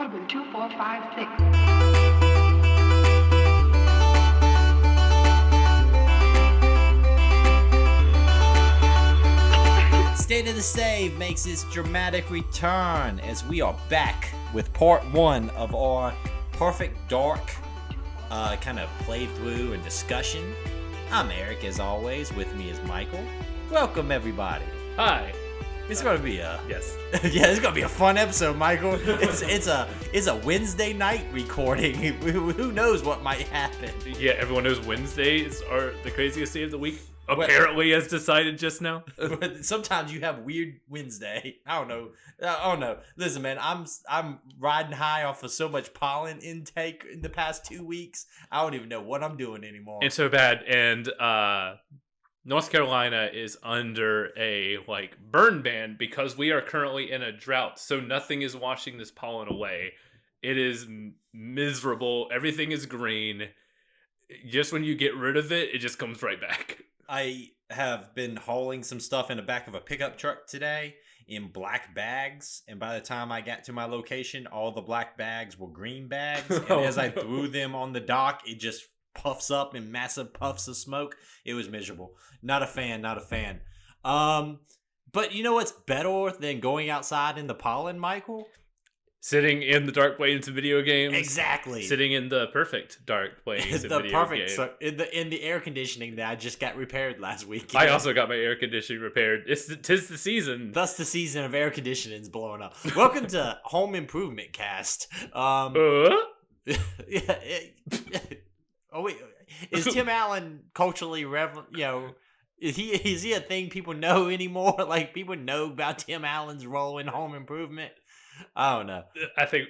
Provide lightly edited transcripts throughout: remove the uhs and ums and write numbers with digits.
would have been 2, 4, 5, 6. State of the Save makes its dramatic return as we are back with part 1 of our Perfect Dark kind of playthrough and discussion. I'm Eric, as always. With me is Michael. Welcome, everybody. Hi. It's gonna be Yes. yeah, it's gonna be a fun episode, Michael. It's a Wednesday night recording. Who knows what might happen? Yeah, everyone knows Wednesdays are the craziest day of the week. Apparently, as decided just now. Sometimes you have weird Wednesday. I don't know. Oh no! Listen, man, I'm riding high off of so much pollen intake in the past 2 weeks. I don't even know what I'm doing anymore. It's so bad, and North Carolina is under a burn ban because we are currently in a drought. So nothing is washing this pollen away. It is miserable. Everything is green. Just when you get rid of it, it just comes right back. I have been hauling some stuff in the back of a pickup truck today in black bags, and by the time I got to my location, all the black bags were green bags, and as I threw them on the dock, it just puffs up in massive puffs of smoke. It was miserable. Not a fan. But you know what's better than going outside in the pollen, Michael? Sitting in the dark playing some video games. Exactly. Sitting in the perfect dark playing some video games. So in the air conditioning that I just got repaired last week. I also got my air conditioning repaired. Tis the season. Thus the season of air conditioning's blowing up. Welcome to Home Improvement Cast. Oh wait, is Tim Allen culturally is he a thing people know anymore? Like, people know about Tim Allen's role in Home Improvement? I don't know. I think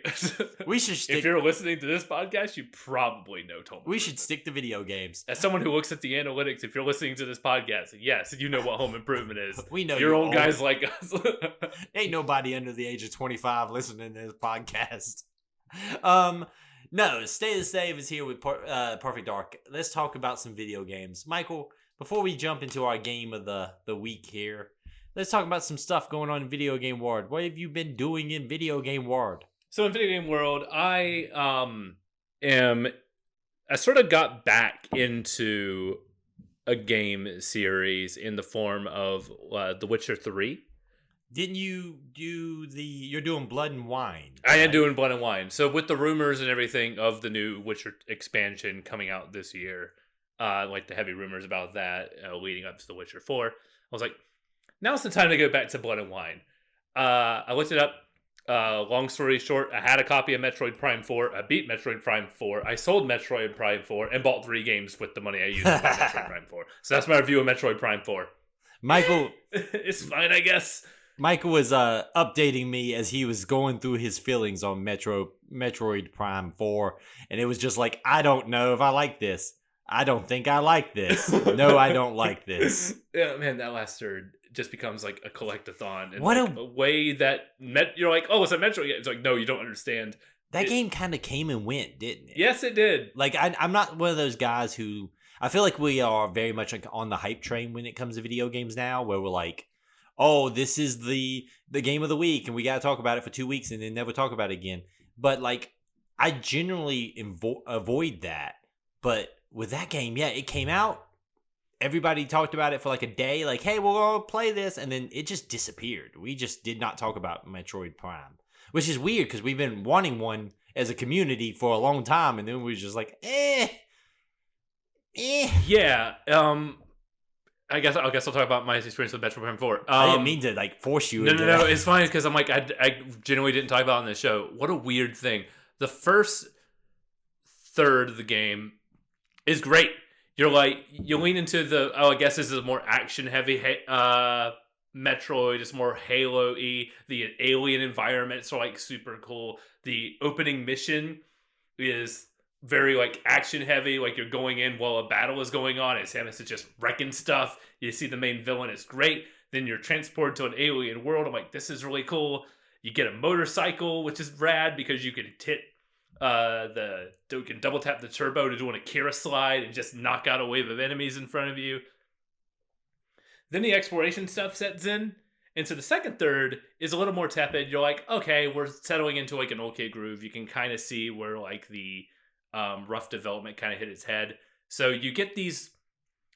we should stick. If you're listening to this podcast, you probably know Home Improvement. We should stick to video games. As someone who looks at the analytics, if you're listening to this podcast, yes, you know what Home Improvement is. We know you're old guys like us. Ain't nobody under the age of 25 listening to this podcast. No, State of the Save is here with Perfect Dark. Let's talk about some video games. Michael, before we jump into our game of the week here, let's talk about some stuff going on in video game world. What have you been doing in video game world? So in video game world, I sort of got back into a game series in the form of The Witcher 3. Didn't you do you're doing Blood and Wine? I am doing Blood and Wine. So with the rumors and everything of the new Witcher expansion coming out this year, the heavy rumors about that leading up to The Witcher 4, I was like, now's the time to go back to Blood and Wine. I looked it up. Long story short, I had a copy of Metroid Prime 4. I beat Metroid Prime 4. I sold Metroid Prime 4 and bought 3 games with the money I used to buy Metroid Prime 4. So that's my review of Metroid Prime 4. Michael... It's fine, I guess. Michael was updating me as he was going through his feelings on Metroid Prime 4. And it was just like, I don't know if I like this. I don't think I like this. No, I don't like this. Yeah, man, that last third just becomes like a collectathon. And what a way that you're like, oh, it's a Metroid game. It's like, no, you don't understand. That game kind of came and went, didn't it? Yes, it did. Like, I'm not one of those guys who... I feel like we are very much like on the hype train when it comes to video games now, where we're like, oh, this is the game of the week, and we got to talk about it for 2 weeks and then never talk about it again. But, like, I generally avoid that. But with that game, yeah, it came out. Everybody talked about it for like a day, like, hey, we'll all play this, and then it just disappeared. We just did not talk about Metroid Prime, which is weird because we've been wanting one as a community for a long time, and then we were just like, Yeah, I guess I'll talk about my experience with Metroid Prime 4. I didn't mean to like force you. No, it's fine because I'm like I genuinely didn't talk about it on this show. What a weird thing. The first third of the game is great. You're like, you lean into I guess this is a more action heavy Metroid. It's more Halo-y. The alien environments are like super cool. The opening mission is very like action heavy. Like, you're going in while a battle is going on. It's Samus is just wrecking stuff. You see the main villain. It's great. Then you're transported to an alien world. I'm like, this is really cool. You get a motorcycle, which is rad because you can hit you can double tap the turbo to do an Akira slide and just knock out a wave of enemies in front of you. Then the exploration stuff sets in, And so the second third is a little more tepid. You're like, okay, we're settling into like an okay groove. You can kind of see where like the rough development kind of hit its head. So you get these.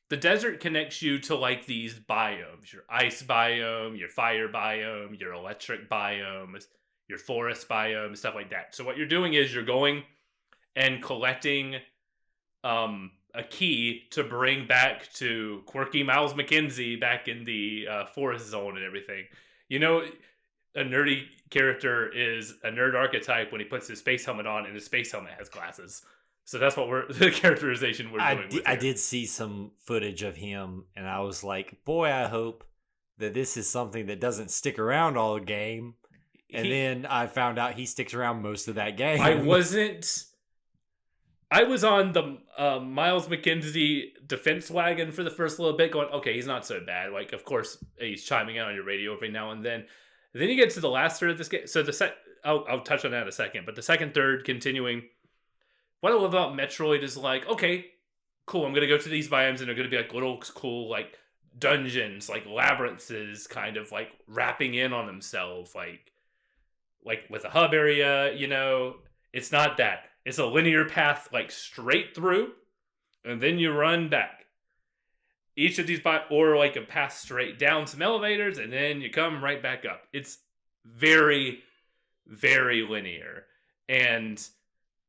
The desert connects you to like these biomes: your ice biome, your fire biome, your electric biomes, your forest biome, stuff like that. So what you're doing is you're going and collecting a key to bring back to quirky Miles McKenzie back in the forest zone and everything. You know, a nerdy character is a nerd archetype when he puts his space helmet on and his space helmet has glasses. So that's what the characterization we're doing. I did see some footage of him, and I was like, boy, I hope that this is something that doesn't stick around all the game. And then I found out he sticks around most of that game. I was on the Miles McKenzie defense wagon for the first little bit, going, okay, he's not so bad. Like, of course, he's chiming in on your radio every now and then. Then you get to the last third of this game. So I'll touch on that in a second. But the second third, continuing, what I love about Metroid is like, okay, cool, I'm going to go to these biomes, and they're going to be like little cool, like, dungeons, like labyrinths, kind of like wrapping in on themselves, like with a hub area, you know. It's not that. It's a linear path, like straight through, and then you run back. Each of these or like a path straight down some elevators, and then you come right back up. It's very, very linear. And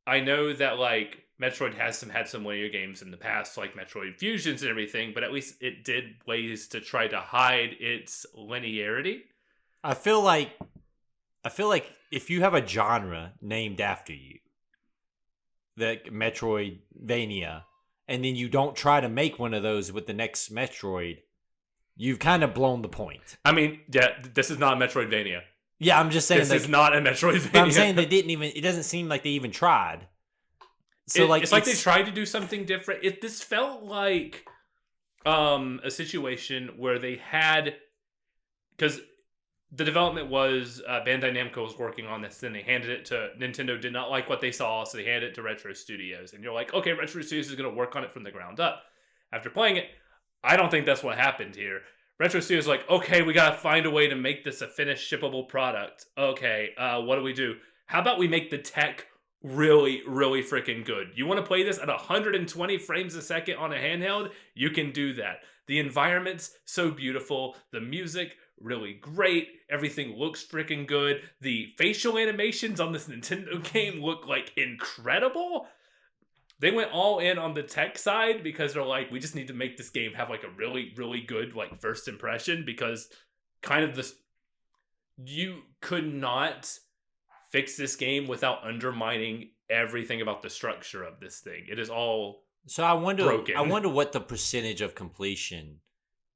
I know that like Metroid had some linear games in the past, like Metroid Fusions and everything, but at least it did ways to try to hide its linearity. I feel like if you have a genre named after you, the Metroidvania, and then you don't try to make one of those with the next Metroid, you've kind of blown the point. I mean, yeah, this is not a Metroidvania. Yeah, I'm just saying this is not a Metroidvania. But I'm saying they didn't even. It doesn't seem like they even tried. So it's like they tried to do something different. This felt like a situation where they had, because the development was Bandai Namco was working on this, then they handed it to Nintendo. Did not like what they saw, so they handed it to Retro Studios. And you're like, okay, Retro Studios is going to work on it from the ground up. After playing it, I don't think that's what happened here. Retro Studios is like, okay, we got to find a way to make this a finished shippable product. Okay, what do we do? How about we make the tech really, really freaking good? You want to play this at 120 frames a second on a handheld? You can do that. The environment's so beautiful. The music, really great. Everything looks freaking good. The facial animations on this Nintendo game look like incredible. They went all in on the tech side because they're like, we just need to make this game have like a really, really good like first impression, because kind of this, you could not fix this game without undermining everything about the structure of this thing. It is all broken. I wonder what the percentage of completion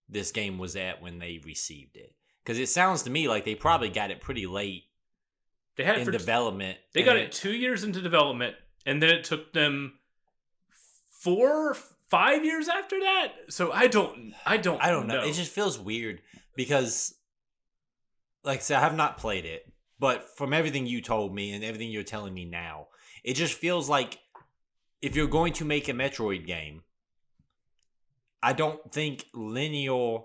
this game was at when they received it, because it sounds to me like they probably got it pretty late. They had it in development. They got it 2 years into development, and then it took them 4 or 5 years after that. So I don't know. It just feels weird because, like I said, I have not played it, but from everything you told me and everything you're telling me now, it just feels like if you're going to make a Metroid game, I don't think linear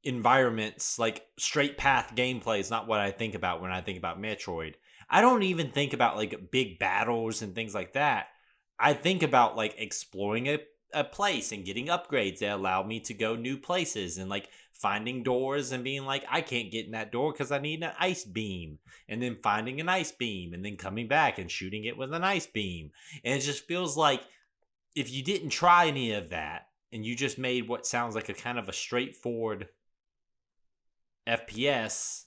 environments, like straight path gameplay, is not what I think about when I think about Metroid. I don't even think about like big battles and things like that. I think about like exploring a place and getting upgrades that allow me to go new places, and like finding doors and being like, I can't get in that door because I need an ice beam, and then finding an ice beam and then coming back and shooting it with an ice beam. And it just feels like if you didn't try any of that and you just made what sounds like a kind of a straightforward FPS,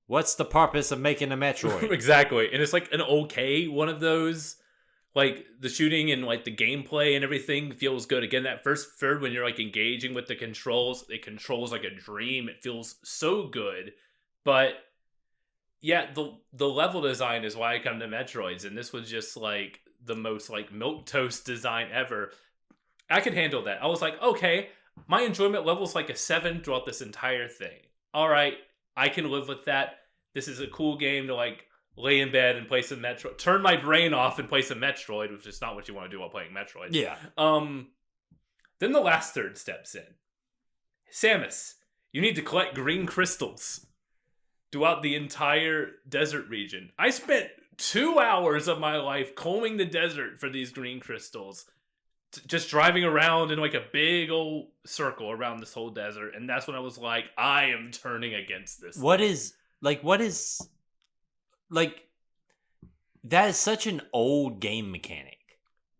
what's the purpose of making a Metroid? Exactly. And it's like an okay one of those. Like, the shooting and, like, the gameplay and everything feels good. Again, that first third, when you're, like, engaging with the controls, it controls like a dream. It feels so good. But, yeah, the level design is why I come to Metroids. And this was just, like, the most, like, milquetoast design ever. I could handle that. I was like, okay, my enjoyment level is like a 7 throughout this entire thing. All right, I can live with that. This is a cool game to, like, lay in bed and play some Metroid, turn my brain off and play some Metroid, which is not what you want to do while playing Metroid. Yeah. Then the last third steps in. Samus, you need to collect green crystals. throughout the entire desert region. I spent 2 hours of my life combing the desert for these green crystals. Just driving around in like a big old circle around this whole desert. And that's when I was like, I am turning against this. That is such an old game mechanic.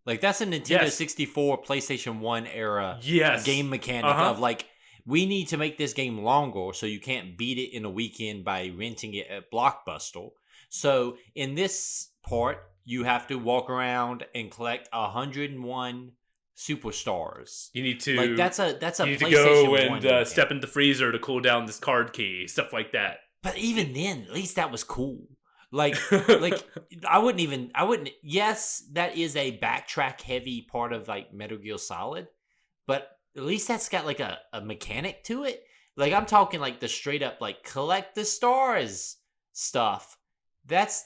Like, that's a Nintendo 64, PlayStation 1 era game mechanic of like, we need to make this game longer so you can't beat it in a weekend by renting it at Blockbuster. So in this part, you have to walk around and collect 101 superstars. You need to that's a you need to PlayStation go and step in the freezer to cool down this card key, stuff like that. But even then, at least that was cool. Like yes, that is a backtrack heavy part of like Metal Gear Solid, but at least that's got like a mechanic to it. Like, I'm talking like the straight up like collect the stars stuff.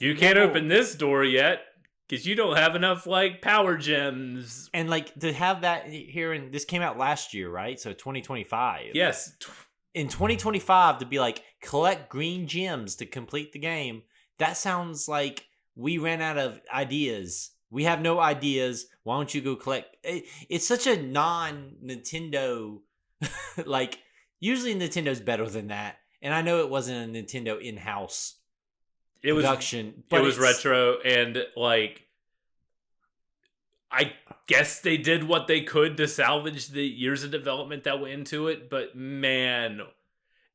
You can't open this door yet because you don't have enough like power gems. And like to have that here, and this came out last year, right? So 2025. Yes. In 2025 to be like collect green gems to complete the game. That sounds like we ran out of ideas. We have no ideas. Why don't you go collect? It's such a non-Nintendo, like, usually Nintendo's better than that. And I know it wasn't a Nintendo in-house production. But it was retro, and, like, I guess they did what they could to salvage the years of development that went into it. But, man,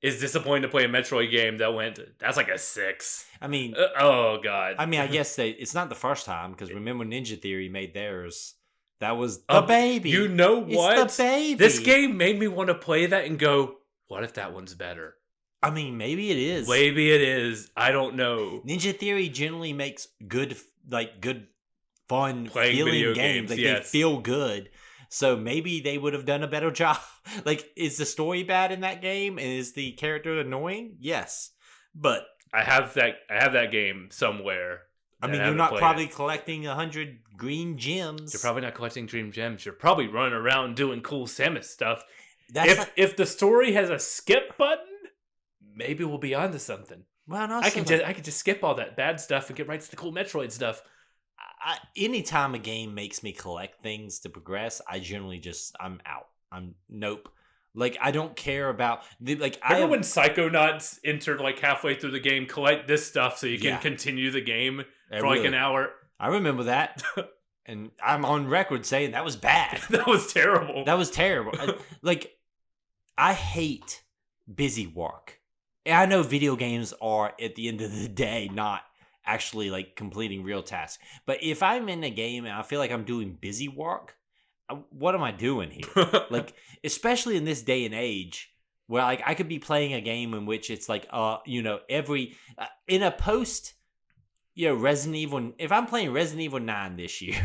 it's disappointing to play a Metroid game that's like a 6. I mean, oh god. I mean, I guess it's not the first time, because remember Ninja Theory made theirs. That was the baby. You know what? It's the baby. This game made me want to play that and go, what if that one's better? I mean, maybe it is. Maybe it is. I don't know. Ninja Theory generally makes good, fun, playing feeling video games. Like, yes. they feel good. So maybe they would have done a better job. Like, is the story bad in that game? And is the character annoying? Yes. But I have that game somewhere. I mean, you're not probably collecting 100 green gems. You're probably not collecting green gems. You're probably running around doing cool Samus stuff. If the story has a skip button, maybe we'll be onto something. Well, I could just skip all that bad stuff and get right to the cool Metroid stuff. Anytime a game makes me collect things to progress, I generally I'm out. Nope. Like, I don't care about Remember when Psychonauts entered like halfway through the game, collect this stuff so you can continue the game for like an hour? I remember that. And I'm on record saying that was bad. That was terrible. That was terrible. I hate busy work. And I know video games are, at the end of the day, not actually like completing real tasks. But if I'm in a game and I feel like I'm doing busy work, what am I doing here? Like, especially in this day and age where like I could be playing a game in which it's like every in a post Resident Evil, if I'm playing Resident Evil 9 this year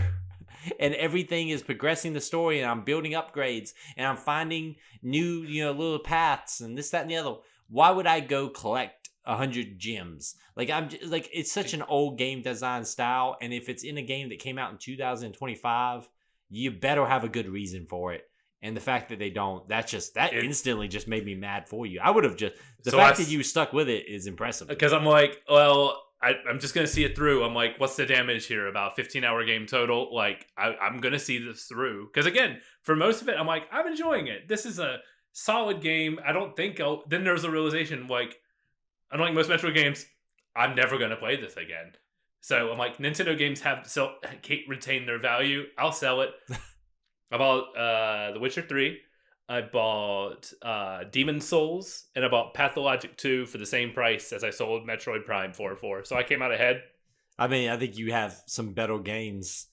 and everything is progressing the story and I'm building upgrades and I'm finding new little paths and this, that, and the other, why would I go collect 100 gems? Like, it's such an old game design style, and if it's in a game that came out in 2025, you better have a good reason for it. And the fact that they don't, that instantly just made me mad for you. I would have that you stuck with it is impressive. Because I'm like, well, I'm just going to see it through. I'm like, what's the damage here? About 15-hour game total. Like, I'm going to see this through. Because again, for most of it, I'm like, I'm enjoying it. This is a solid game. I don't think then there's a realization, like, unlike most Metro games, I'm never going to play this again. So I'm like, Nintendo games can't retain their value. I'll sell it. I bought The Witcher 3. I bought Demon Souls. And I bought Pathologic 2 for the same price as I sold Metroid Prime 4. So I came out ahead. I mean, I think you have some better games.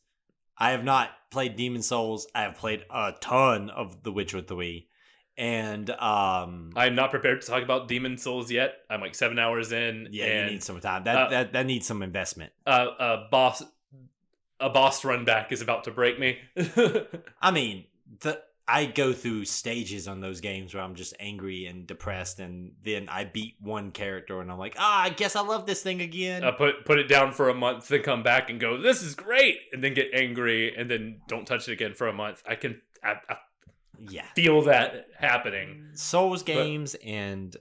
I have not played Demon Souls. I have played a ton of The Witcher 3. And I'm not prepared to talk about Demon Souls yet. I'm like 7 hours in. Yeah, and you need some time. That needs some investment. A boss run back is about to break me. I mean, I go through stages on those games where I'm just angry and depressed, and then I beat one character and I'm like, I guess I love this thing again. Put it down for a month, then come back and go, this is great, and then get angry and then don't touch it again for a month. I feel that happening. Souls games and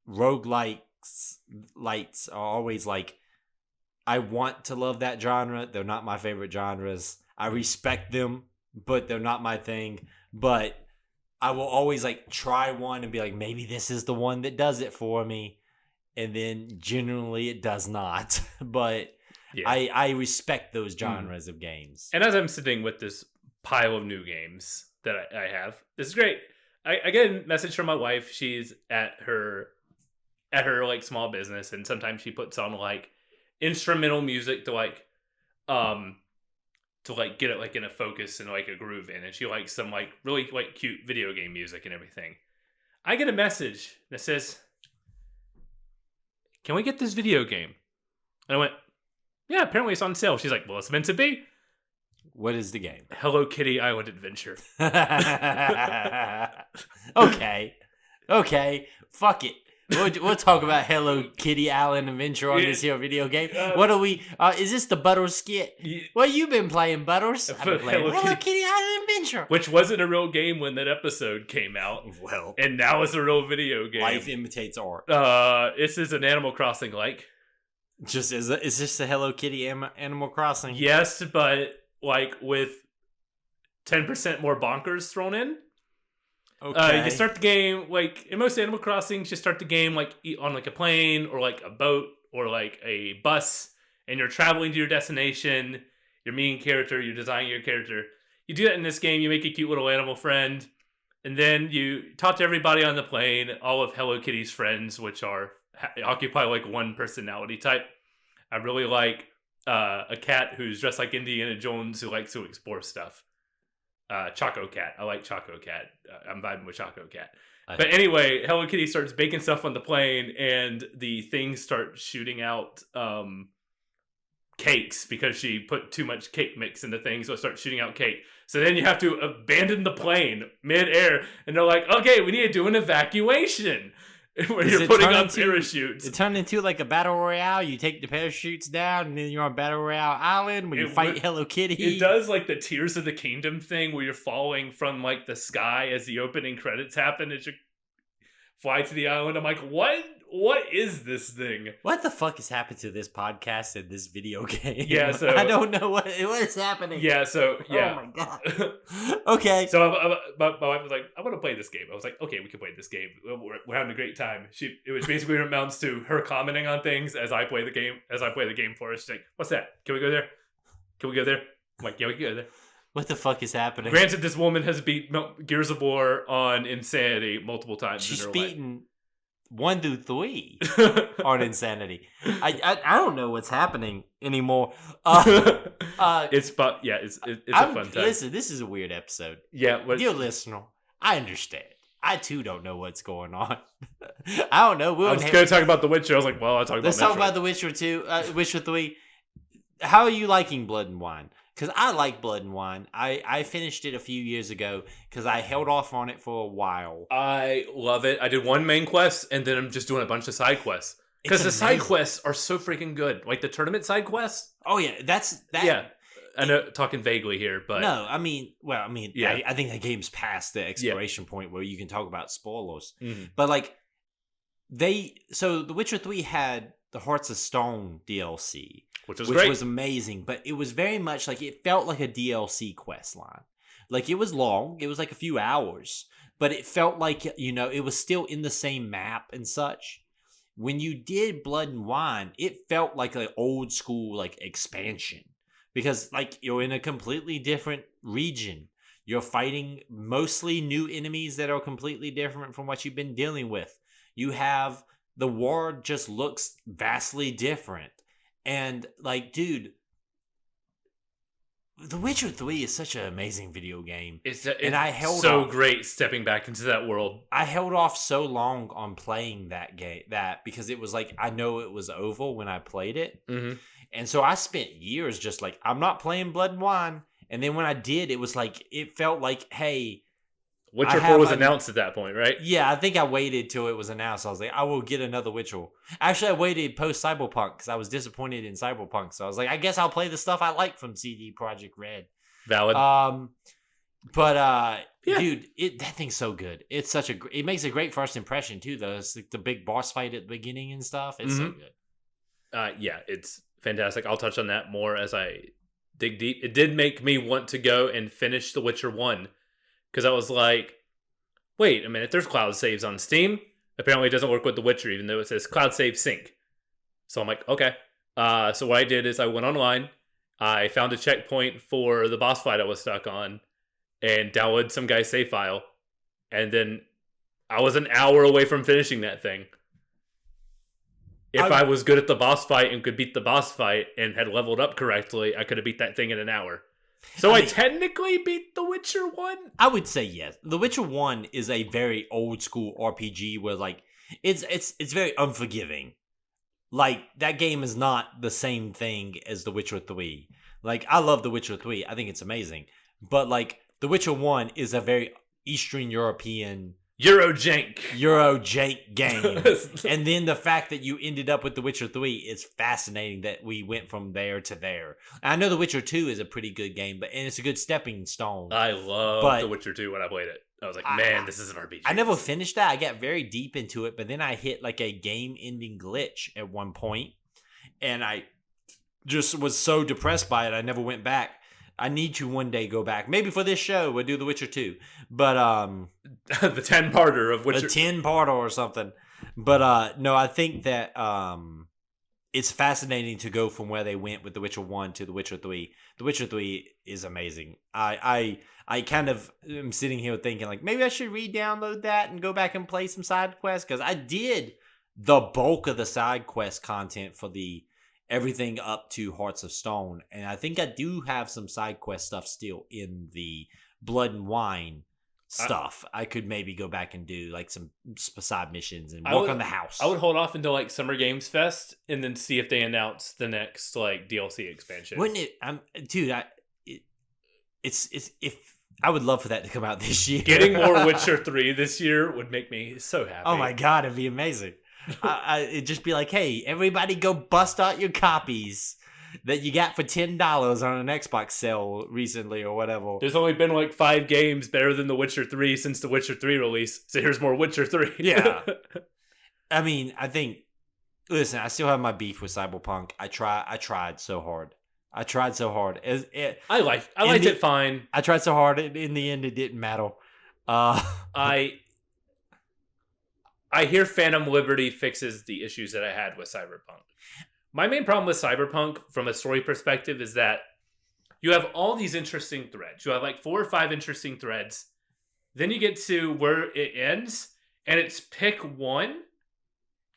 roguelikes lights are always like, I want to love that genre. They're not my favorite genres. I respect them, but they're not my thing. But I will always like try one and be like, maybe this is the one that does it for me. And then generally it does not. But yeah. I respect those genres of games. And as I'm sitting with this pile of new games that I have, this is great. I get a message from my wife. She's at her like small business, and sometimes she puts on like instrumental music to get it like in a focus and like a groove in, and she likes some like really like cute video game music and everything. I get a message that says, "Can we get this video game?" And I went, "Yeah, apparently it's on sale." She's like, "Well, it's meant to be." What is the game? Hello Kitty Island Adventure. Okay. Fuck it. We'll talk about Hello Kitty Island Adventure on this here video game. What are we? Is this the Butters skit? What you been playing, Butters? I've been playing Hello Kitty Island Adventure, which wasn't a real game when that episode came out. Well, and now it's a real video game. Life imitates art. This is an Animal Crossing like. Is this the Hello Kitty Animal Crossing? Yes, but like with 10% more bonkers thrown in. Okay. You start the game like in most Animal Crossings. You start the game like on like a plane or like a boat or like a bus, and you're traveling to your destination. Your main character, you're designing your character. You do that in this game. You make a cute little animal friend, and then you talk to everybody on the plane. All of Hello Kitty's friends, which occupy like one personality type. I really like a cat who's dressed like Indiana Jones who likes to explore stuff. Choco Cat. I like Choco Cat. I'm vibing with Choco Cat. But anyway, Hello Kitty starts baking stuff on the plane, and the things start shooting out cakes because she put too much cake mix in the thing, so it starts shooting out cake. So then you have to abandon the plane mid-air, and they're like, okay, we need to do an evacuation. Where you're putting on parachutes. It turned into like a battle royale. You take the parachutes down, and then you're on Battle Royale Island when you fight Hello Kitty. It does like the Tears of the Kingdom thing where you're falling from like the sky as the opening credits happen as you fly to the island. I'm like, what is this thing? What the fuck has happened to this podcast and this video game? Yeah, so I don't know what is happening. Yeah, so yeah. Oh my god. Okay. So my wife was like, I want to play this game. I was like, okay, we can play this game. We're having a great time. It was basically amounts to her commenting on things as I play the game for us. She's like, what's that? Can we go there? Can we go there? I'm like, yeah, we can go there. What the fuck is happening? Granted, this woman has beat Gears of War on Insanity multiple times. She's in her beaten 1 through 3 on Insanity. I don't know what's happening anymore. It's a fun time. Listen, this is a weird episode. Yeah, dear listener, I understand. I too don't know what's going on. I don't know. I was going to talk about The Witcher. I was like, well, I'll talk about. Let's talk about The Witcher 2, Witcher 3. How are you liking Blood and Wine? Because I like Blood and Wine. I finished it a few years ago because I held off on it for a while. I love it. I did one main quest, and then I'm just doing a bunch of side quests. Because the side quests are so freaking good. Like the tournament side quests. Oh, yeah. That. Yeah. I know, talking vaguely here, but... No, I mean, yeah. I think the game's past the expiration point where you can talk about spoilers. Mm-hmm. But, like, So, The Witcher 3 had the Hearts of Stone DLC. Which was amazing, but it was very much like it felt like a DLC quest line. Like it was long, it was like a few hours, but it felt like, it was still in the same map and such. When you did Blood and Wine, it felt like an old school like expansion because like you're in a completely different region. You're fighting mostly new enemies that are completely different from what you've been dealing with. You have the world just looks vastly different. And, like, dude, The Witcher 3 is such an amazing video game. It's so great stepping back into that world. I held off so long on playing that because it was like, I know it was over when I played it. Mm-hmm. And so I spent years just like, I'm not playing Blood and Wine. And then when I did, it was like, it felt like, hey... Witcher 4 was announced at that point, right? Yeah, I think I waited till it was announced. I was like, I will get another Witcher. Actually, I waited post-Cyberpunk because I was disappointed in Cyberpunk. So I was like, I guess I'll play the stuff I like from CD Projekt Red. Valid. But Yeah. dude, that thing's so good. It's such a it makes a great first impression too. Though it's like the big boss fight at the beginning and stuff. It's so good. Yeah, it's fantastic. I'll touch on that more as I dig deep. It did make me want to go and finish The Witcher 1 because I was like, wait a minute, there's cloud saves on Steam. Apparently it doesn't work with The Witcher, even though it says cloud save sync. So I'm like, okay. So what I did is I went online, I found a checkpoint for the boss fight I was stuck on, and downloaded some guy's save file. And then I was an hour away from finishing that thing. If I was good at the boss fight and could beat the boss fight and had leveled up correctly, I could have beat that thing in an hour. So I technically beat The Witcher 1? I would say yes. The Witcher 1 is a very old school RPG where like it's very unforgiving. Like that game is not the same thing as The Witcher 3. Like I love The Witcher 3. I think it's amazing. But like The Witcher 1 is a very Eastern European Eurojank game. And then the fact that you ended up with The Witcher 3 is fascinating that we went from there to there. I know The Witcher 2 is a pretty good game, and it's a good stepping stone. I loved The Witcher 2 when I played it. I was like, man, this is an RPG. I never finished that. I got very deep into it, but then I hit like a game-ending glitch at one point, and I just was so depressed by it, I never went back. I need to one day go back. Maybe for this show, we'll do The Witcher 2. But the 10-parter of Witcher. A 10-parter or something. But no, I think that it's fascinating to go from where they went with The Witcher 1 to The Witcher 3. The Witcher 3 is amazing. I kind of am sitting here thinking like maybe I should re-download that and go back and play some side quests because I did the bulk of the side quest content for the everything up to Hearts of Stone, and I think I do have some side quest stuff still in the Blood and Wine stuff. I could maybe go back and do like some side missions and work on the house. I would hold off until like Summer Games Fest and then see if they announce the next like DLC expansion. Wouldn't it? It's if I would love for that to come out this year. Getting more Witcher 3 this year would make me so happy. Oh my god, it'd be amazing. It'd just be like, hey, everybody go bust out your copies that you got for $10 on an Xbox sale recently or whatever. There's only been like 5 games better than The Witcher 3 since The Witcher 3 release, so here's more Witcher 3. Yeah. I mean, I think, listen, I still have my beef with Cyberpunk. I tried so hard. I liked it fine. I tried so hard. In the end, it didn't matter. I hear Phantom Liberty fixes the issues that I had with Cyberpunk. My main problem with Cyberpunk, from a story perspective, is that you have all these interesting threads. You have like 4 or 5 interesting threads. Then you get to where it ends, and it's pick one.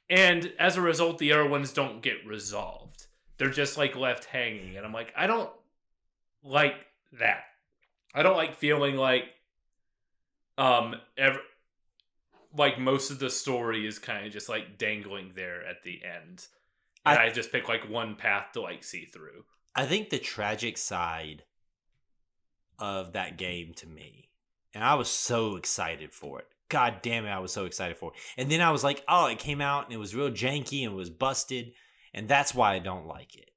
And as a result, the other ones don't get resolved. They're just like left hanging. And I'm like, I don't like that. I don't like feeling like like most of the story is kind of just like dangling there at the end. And I just pick like one path to like see through. I think the tragic side of that game to me, and I was so excited for it. God damn it, I was so excited for it. And then I was like, oh, it came out and it was real janky and it was busted. And that's why I don't like it.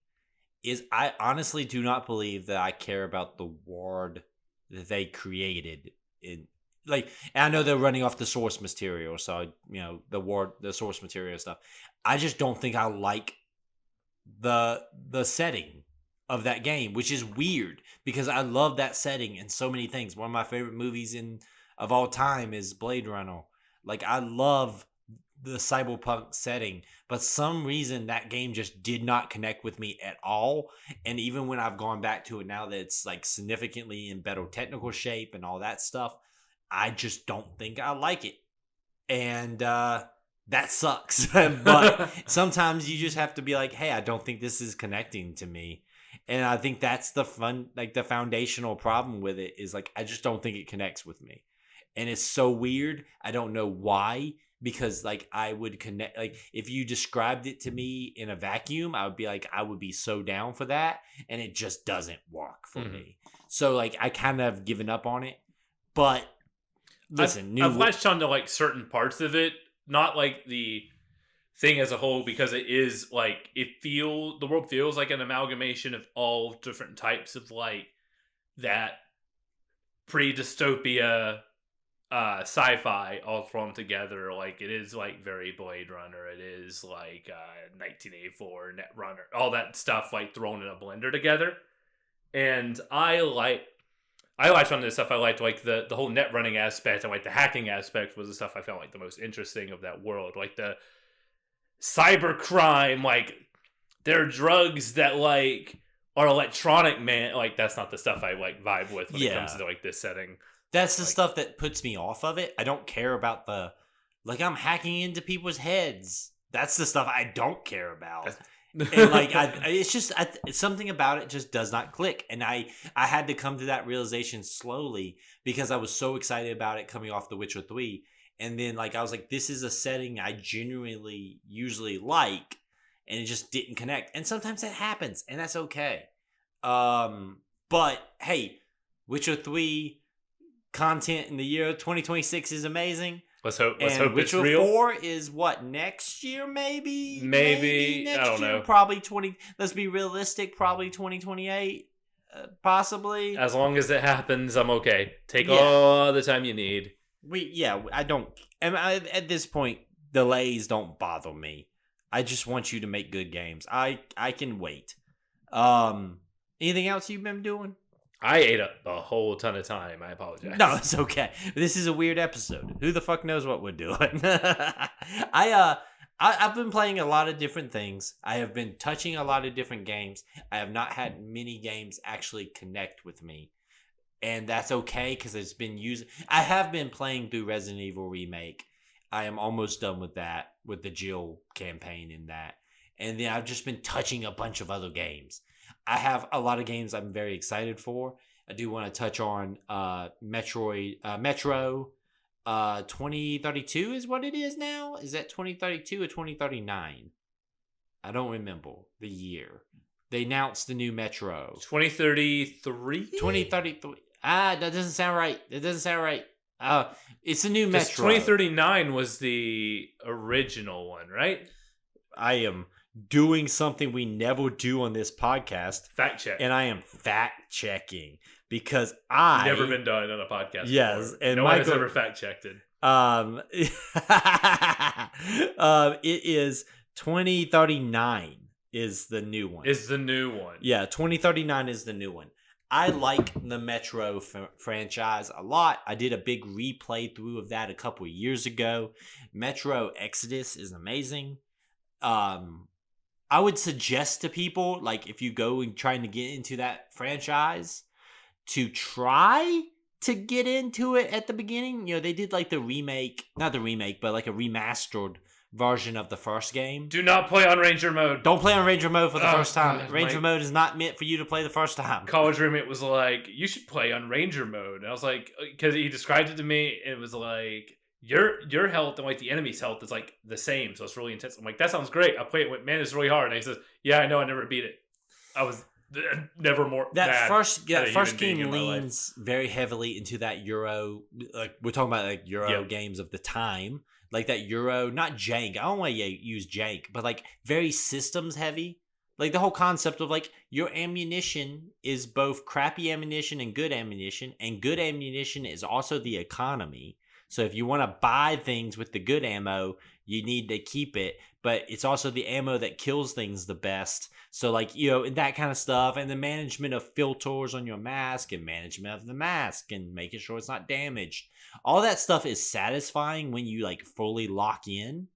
Is I honestly do not believe that I care about the world that they created in like, and I know they're running off the source material, so the source material stuff. I just don't think I like the setting of that game, which is weird because I love that setting and so many things. One of my favorite movies of all time is Blade Runner. Like I love the cyberpunk setting, but some reason that game just did not connect with me at all. And even when I've gone back to it now that it's like significantly in better technical shape and all that stuff, I just don't think I like it. And that sucks. But sometimes you just have to be like, hey, I don't think this is connecting to me. And I think that's the foundational problem with it is like, I just don't think it connects with me. And it's so weird. I don't know why, because like I would connect, like if you described it to me in a vacuum, I would be like, I would be so down for that. And it just doesn't work for me. So like, I kind of given up on it, but listen, I've latched onto like certain parts of it, not like the thing as a whole, because it is like the world feels like an amalgamation of all different types of like that pre-dystopia sci-fi all thrown together. Like, it is like very Blade Runner. It is like 1984 Netrunner, all that stuff like thrown in a blender together. And I liked on this stuff. I liked like the whole net running aspect and like the hacking aspect was the stuff I found like the most interesting of that world. Like the cyber crime, like there are drugs that like are electronic, man. Like that's not the stuff I like vibe with when it comes to like this setting. That's the stuff that puts me off of it. I don't care about like I'm hacking into people's heads. That's the stuff I don't care about. And like it's just something about it just does not click. And I had to come to that realization slowly because I was so excited about it coming off The Witcher 3. And then like I was like, this is a setting I genuinely usually like, and it just didn't connect. And sometimes that happens, and that's okay. But hey, Witcher 3 content in the year 2026 is amazing. Let's hope Witcher it's real. 4 is what, next year maybe next I don't year, know. probably let's be realistic, probably 2028, possibly. As long as it happens, I'm okay. Take all the time you need. I don't, at this point, delays don't bother me. I just want you to make good games. I can wait. Anything else you've been doing? I ate up a whole ton of time. I apologize. No, it's okay. This is a weird episode. Who the fuck knows what we're doing? I've been playing a lot of different things. I have been touching a lot of different games. I have not had many games actually connect with me. And that's okay because it's been used. I have been playing through Resident Evil Remake. I am almost done with that, with the Jill campaign in that. And then I've just been touching a bunch of other games. I have a lot of games I'm very excited for. I do want to touch on Metro 2032 is what it is now. Is that 2032 or 2039? I don't remember the year. They announced the new Metro. 2033? 2033. That doesn't sound right. It doesn't sound right. It's a new Metro. 2039 was the original one, right? I am doing something we never do on this podcast. Fact check. And I am fact checking because never been done on a podcast. Yes, before. and no Michael, one has ever fact checked it. It is 2039 is the new one. Is the new one. Yeah, 2039 is the new one. I like the Metro franchise a lot. I did a big replay through of that a couple of years ago. Metro Exodus is amazing. I would suggest to people, like, if you go and trying to get into that franchise, to try to get into it at the beginning. You know, they did like the remake, not the remake, but like a remastered version of the first game. Do not play on Ranger mode. Don't play on Ranger mode for the first time. God, Ranger mode is not meant for you to play the first time. College roommate was like, you should play on Ranger mode. And I was like, because he described it to me, and it was like, your health and like the enemy's health is like the same, so it's really intense. I'm like, that sounds great. I play it, man, it's really hard. And he says, yeah, I know, I never beat it. I was never more that first game leans leans very heavily into that Euro, like we're talking about like Euro games of the time, like that Euro, not jank. I don't want to use jank, but like very systems heavy. Like the whole concept of like your ammunition is both crappy ammunition and good ammunition is also the economy. So if you want to buy things with the good ammo, you need to keep it. But it's also the ammo that kills things the best. So like, you know, that kind of stuff. And the management of filters on your mask and management of the mask and making sure it's not damaged. All that stuff is satisfying when you like fully lock in.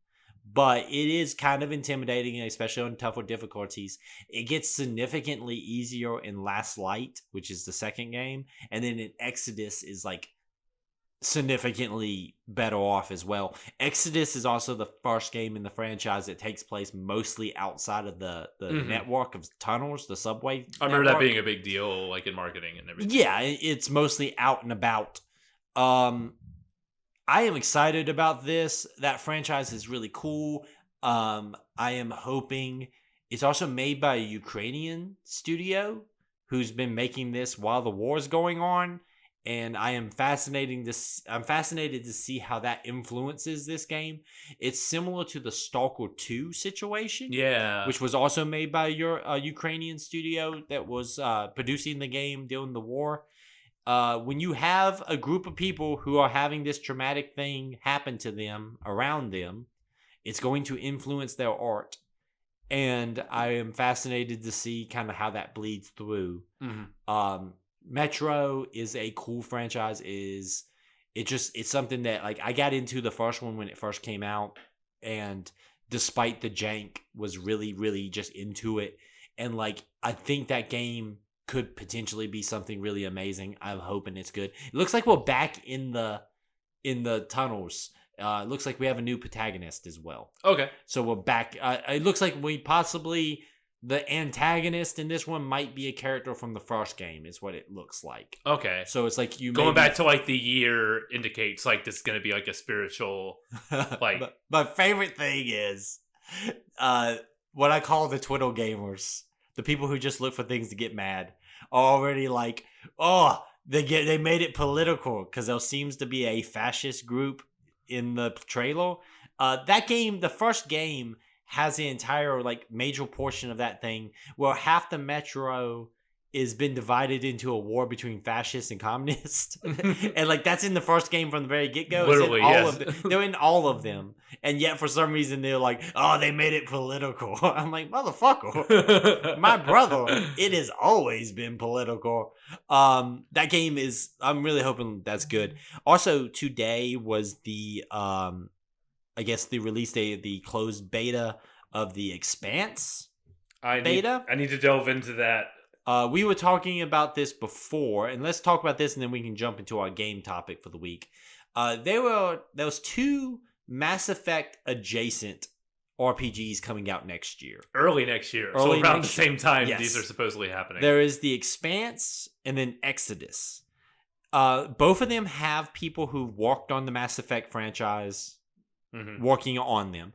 But it is kind of intimidating, especially on tougher difficulties. It gets significantly easier in Last Light, which is the second game. And then in Exodus is like significantly better off as well. Exodus is also the first game in the franchise that takes place mostly outside of the network of tunnels, the subway I remember that being a big deal, like in marketing and everything. Yeah, it's mostly out and about. I am excited about this. That franchise is really cool. I am hoping it's also made by a Ukrainian studio who's been making this while the war is going on. And I'm fascinated to see how that influences this game. It's similar to the Stalker 2 situation. Yeah. Which was also made by your Ukrainian studio that was producing the game during the war. when you have a group of people who are having this traumatic thing happen to them around them, it's going to influence their art. And I am fascinated to see kind of how that bleeds through. Metro is a cool franchise. It's something that, like, I got into the first one when it first came out, and despite the jank, was really, really just into it. And like, I think that game could potentially be something really amazing. I'm hoping it's good. It looks like we're back in the tunnels. It looks like we have a new protagonist as well. Okay. So we're back. It looks like the antagonist in this one might be a character from the first game, is what it looks like. Okay. So it's like going back to like the year indicates like this is going to be like a spiritual, like. My favorite thing is what I call the Twiddle gamers. The people who just look for things to get mad are already like, oh, they made it political because there seems to be a fascist group in the trailer. That game, the first game, has the entire like major portion of that thing where half the metro is been divided into a war between fascists and communists. And like that's in the first game from the very get-go. Literally, yes. They're in all of them. And yet for some reason they're like, oh, they made it political. I'm like, motherfucker. My brother, it has always been political. That game is, I'm really hoping that's good. Also, today was the I guess the release date of the closed beta of the Expanse beta. I need to delve into that. We were talking about this before, and let's talk about this, and then we can jump into our game topic for the week. There was 2 Mass Effect adjacent RPGs coming out next year. Early next year. So around the same time these are supposedly happening. There is the Expanse and then Exodus. Both of them have people who worked on the Mass Effect franchise working on them.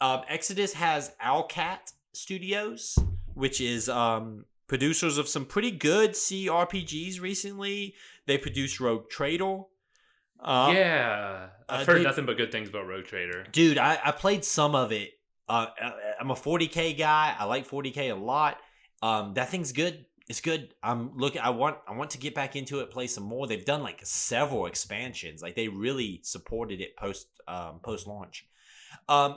Exodus has Owlcat Studios, which is producers of some pretty good CRPGs recently. They produced Rogue Trader. I've heard nothing but good things about Rogue Trader. Dude, I played some of it. I'm a 40K guy. I like 40K a lot. That thing's good. It's good. I want to get back into it, play some more. They've done like several expansions. Like they really supported it post launch.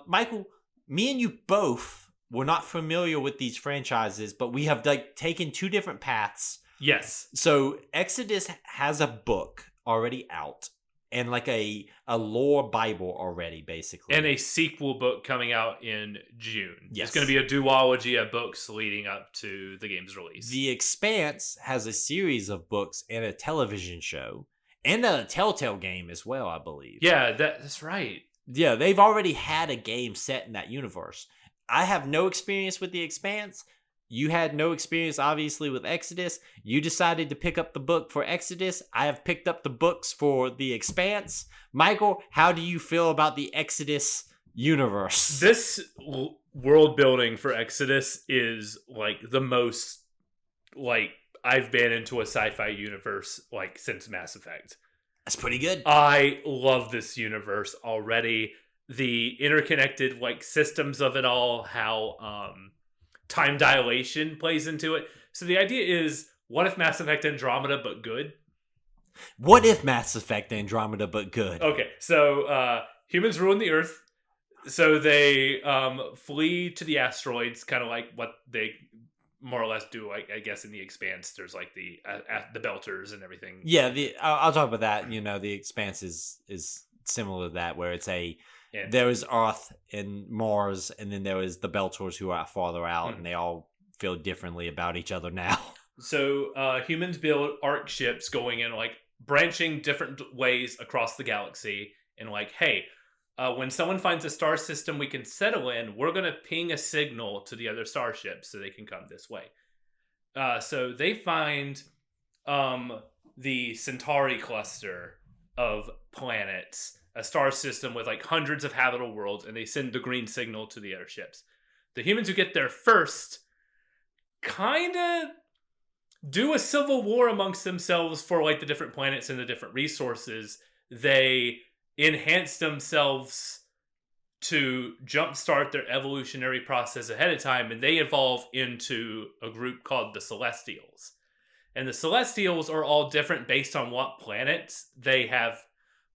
Michael, me and you both were not familiar with these franchises, but we have like taken 2 different paths. Yes. So Exodus has a book already out and like a lore Bible already, basically. And a sequel book coming out in June. Yes. It's going to be a duology of books leading up to the game's release. The Expanse has a series of books and a television show and a Telltale game as well, I believe. Yeah, that's right. Yeah, they've already had a game set in that universe. I have no experience with the Expanse. You had no experience, obviously, with Exodus. You decided to pick up the book for Exodus. I have picked up the books for the Expanse. Michael, how do you feel about the Exodus universe? This world building for Exodus is like the most like I've been into a sci-fi universe like since Mass Effect. That's pretty good. I love this universe already. The interconnected like systems of it all, how time dilation plays into it. So the idea is, what if Mass Effect Andromeda but good? What if Mass Effect Andromeda but good? Okay, so humans ruin the Earth, so they flee to the asteroids, kind of like what they more or less do, I guess, in the Expanse. There's like the Belters and everything. Yeah, I'll talk about that. You know, the Expanse is similar to that, where it's there is Earth and Mars, and then there is the Belters who are farther out, and they all feel differently about each other now. So humans build arc ships going in like branching different ways across the galaxy, and like, hey, when someone finds a star system we can settle in, we're going to ping a signal to the other starships so they can come this way. So they find the Centauri cluster of planets, a star system with like hundreds of habitable worlds, and they send the green signal to the other ships. The humans who get there first kind of do a civil war amongst themselves for like the different planets and the different resources. They enhance themselves to jumpstart their evolutionary process ahead of time, and they evolve into a group called the Celestials. And the Celestials are all different based on what planets they have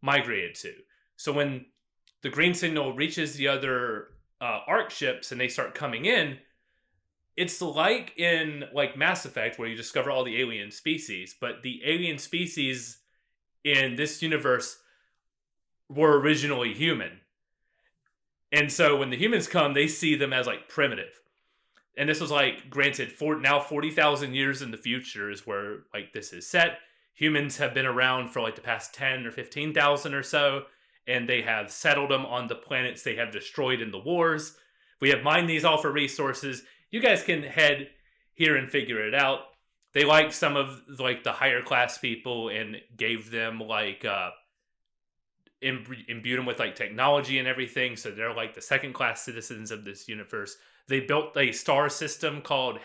migrated to. So when the green signal reaches the other arc ships and they start coming in, it's like in like Mass Effect where you discover all the alien species, but the alien species in this universe were originally human. And so when the humans come, they see them as like primitive. And this was like, granted, now 40,000 years in the future is where like this is set. Humans have been around for like the past 10 or 15,000 or so, and they have settled them on the planets they have destroyed in the wars. We have mined these all for resources. You guys can head here and figure it out. They like some of like the higher class people and gave them like imbued them with like technology and everything. So they're like the second class citizens of this universe. They built a star system called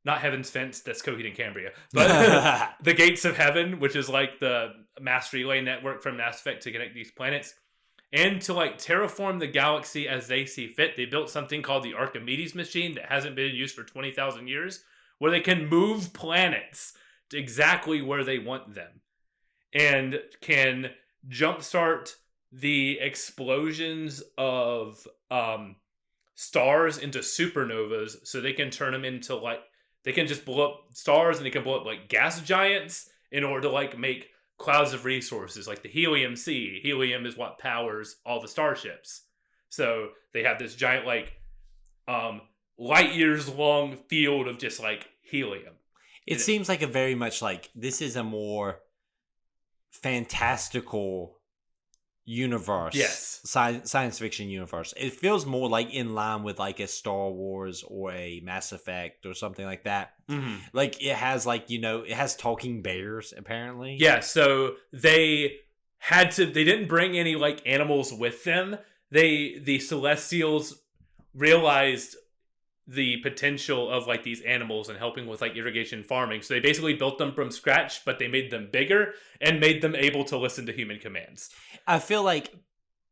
not Heaven's Fence, that's Coheed and Cambria, but the Gates of Heaven, which is like the mass relay network from Mass Effect to connect these planets. And to like terraform the galaxy as they see fit, they built something called the Archimedes machine that hasn't been used for 20,000 years, where they can move planets to exactly where they want them and can jumpstart the explosions of stars into supernovas, so they can turn them into like, they can just blow up stars and they can blow up like gas giants in order to like make clouds of resources, like the helium sea. Helium is what powers all the starships. So they have this giant like light years long field of just like helium. It seems like a very much like, this is a more fantastical universe. Yes. Science fiction universe. It feels more like in line with like a Star Wars or a Mass Effect or something like that. Mm-hmm. Like it has like, it has talking bears apparently. Yeah, so they didn't bring any like animals with them. The Celestials realized the potential of like these animals and helping with like irrigation farming. So they basically built them from scratch, but they made them bigger and made them able to listen to human commands. I feel like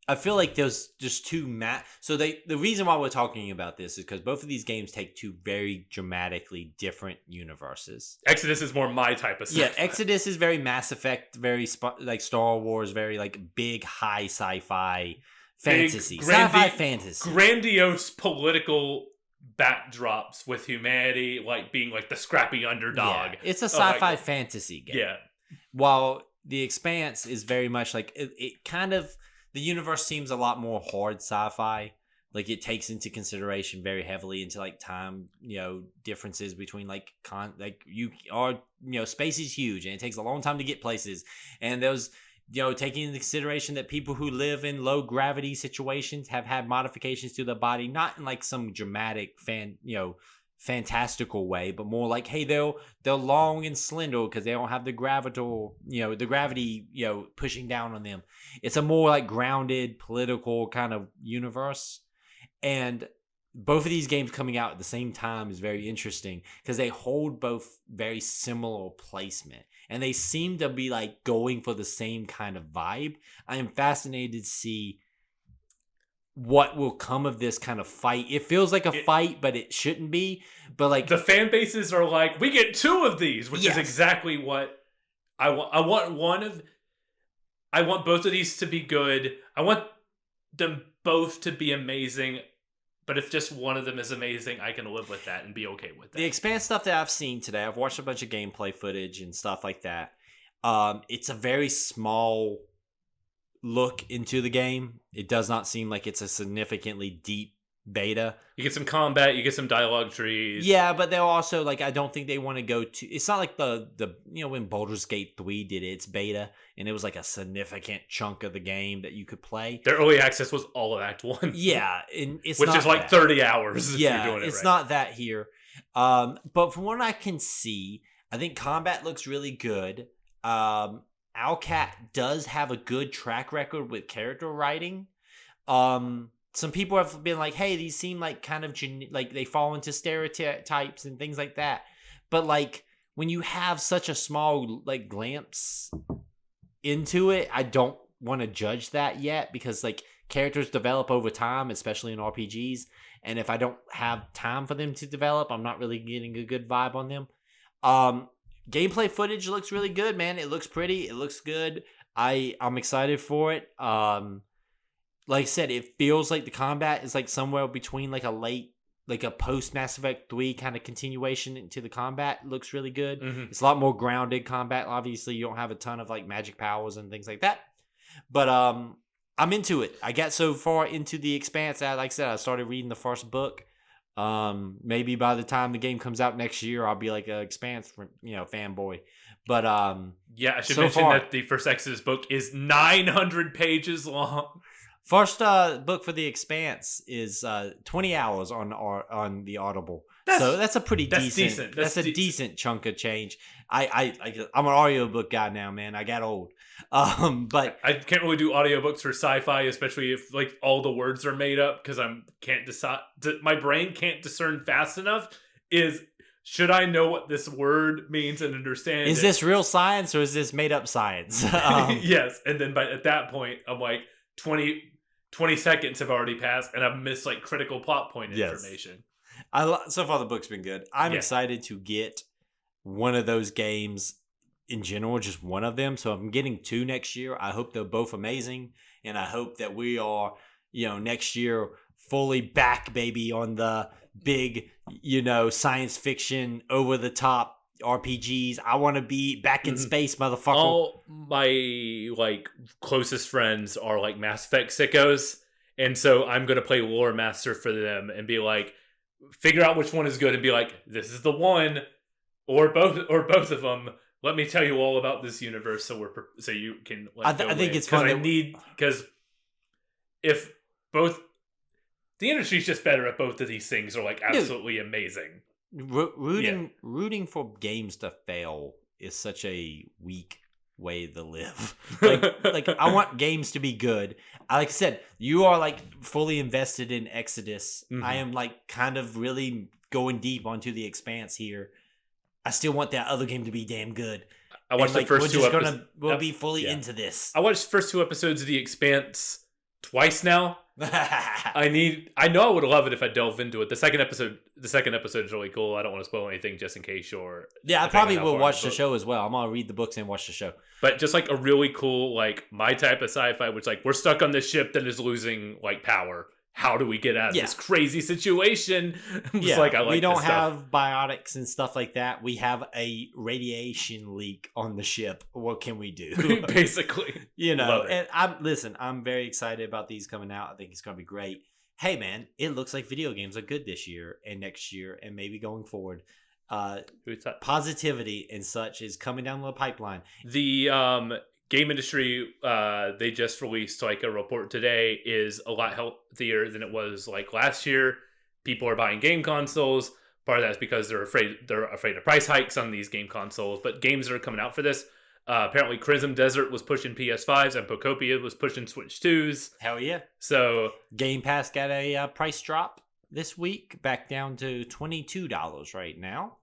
there's just so the reason why we're talking about this is because both of these games take two very dramatically different universes. Exodus is more my type of stuff. Yeah, Exodus is very Mass Effect, very like Star Wars, very like big high sci-fi fantasy. Sci-fi fantasy. Grandiose political backdrops with humanity like being like the scrappy underdog. Yeah, it's a sci-fi fantasy game. Yeah. While the Expanse is very much like it kind of, the universe seems a lot more hard sci-fi. Like it takes into consideration very heavily into like time, differences between space is huge and it takes a long time to get places. And those, taking into consideration that people who live in low gravity situations have had modifications to their body, not in like some dramatic fantastical way, but more like, hey, they're long and slender because they don't have the gravity pushing down on them. It's a more like grounded political kind of universe. And both of these games coming out at the same time is very interesting because they hold both very similar placement and they seem to be like going for the same kind of vibe. I am fascinated to see what will come of this kind of fight. It feels like a fight, but it shouldn't be. But like the fan bases are like, we get two of these, which is exactly what I want. I want both of these to be good. I want them both to be amazing. But if just one of them is amazing, I can live with that and be okay with that. The Expanse stuff that I've seen today, I've watched a bunch of gameplay footage and stuff like that. It's a very small look into the game. It does not seem like it's a significantly deep beta. You get some combat, you get some dialogue trees. Yeah, but they're also like, I don't think they want to go to, it's not like the when Baldur's Gate 3 did its beta and it was like a significant chunk of the game that you could play. Their early access was all of Act 1. Yeah, and it's which not is like that. 30 hours if you're doing it it's right. not that here. But from what I can see, I think combat looks really good. Owlcat does have a good track record with character writing. Some people have been like, hey, these seem like kind of like they fall into stereotypes and things like that. But like when you have such a small like glimpse into it, I don't want to judge that yet because like characters develop over time, especially in RPGs. And if I don't have time for them to develop, I'm not really getting a good vibe on them. gameplay footage looks really good, man. It looks pretty. It looks good. I'm excited for it. Like I said, it feels like the combat is like somewhere between like a post Mass Effect 3 kind of continuation into the combat. It looks really good. Mm-hmm. It's a lot more grounded combat. Obviously, you don't have a ton of like magic powers and things like that. But I'm into it. I got so far into the Expanse that, like I said, I started reading the first book. Maybe by the time the game comes out next year, I'll be like a Expanse fanboy. But yeah, I should so mention far, that the first Exodus book is 900 pages long. First book for the Expanse is 20 hours on the Audible. So that's a pretty decent. That's a decent chunk of change. I'm an audiobook guy now, man. I got old. But I can't really do audiobooks for sci-fi, especially if like all the words are made up, because can't decide. My brain can't discern fast enough. Should I know what this word means and understand? Is this real science or is this made up science? Yes, and then at that point, I'm like 20 seconds have already passed, and I've missed like critical plot point information. So far the book's been good. I'm excited to get one of those games in general, just one of them. So I'm getting 2 next year. I hope they're both amazing, and I hope that we are, next year fully back, baby, on the big, science fiction over the top RPGs. I want to be back in space, motherfucker. All my like closest friends are like Mass Effect sickos, and so I'm gonna play Lore Master for them and be like, figure out which one is good and be like, this is the one, or both of them. Let me tell you all about this universe, so you can. I think it's fun. Because if both, the industry's just better at both of these things are like absolutely amazing. Rooting for games to fail is such a weak way to live. Like I want games to be good. Like I said, you are like fully invested in Exodus. Mm-hmm. I am like kind of really going deep onto the Expanse here. I still want that other game to be damn good. I watched the first 2 episodes. We'll be fully into this. I watched the first 2 episodes of the Expanse twice now. I know I would love it if I delve into it. The second episode is really cool. I don't want to spoil anything just in case you're. Yeah, I probably will watch the show as well. I'm gonna read the books and watch the show. But just like a really cool, like my type of sci-fi, which like we're stuck on this ship that is losing like power. How do we get out of this crazy situation? We don't have biotics and stuff like that. We have a radiation leak on the ship. What can we do? Basically, And I'm very excited about these coming out. I think it's gonna be great. Hey, man, it looks like video games are good this year and next year and maybe going forward. Positivity and such is coming down the pipeline. The game industry, they just released like a report today, is a lot healthier than it was like last year. People are buying game consoles. Part of that's because they're afraid of price hikes on these game consoles. But games that are coming out for this, apparently Crimson Desert was pushing PS5s and Pocopia was pushing Switch 2s. Hell yeah! So Game Pass got a price drop this week, back down to $22 right now.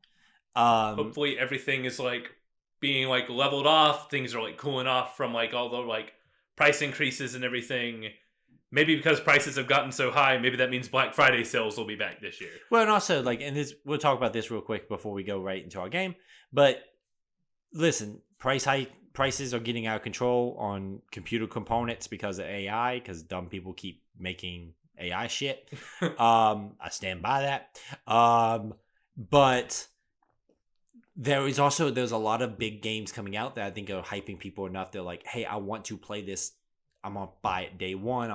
Hopefully everything is like being like leveled off. Things are like cooling off from like all the like price increases and everything. Maybe because prices have gotten so high, maybe that means Black Friday sales will be back this year. Well, and also like, we'll talk about this real quick before we go right into our game. But listen, prices are getting out of control on computer components because of AI, because dumb people keep making AI shit. I stand by that. But there's a lot of big games coming out that I think are hyping people enough. They're like, hey, I want to play this. I'm going to buy it day one.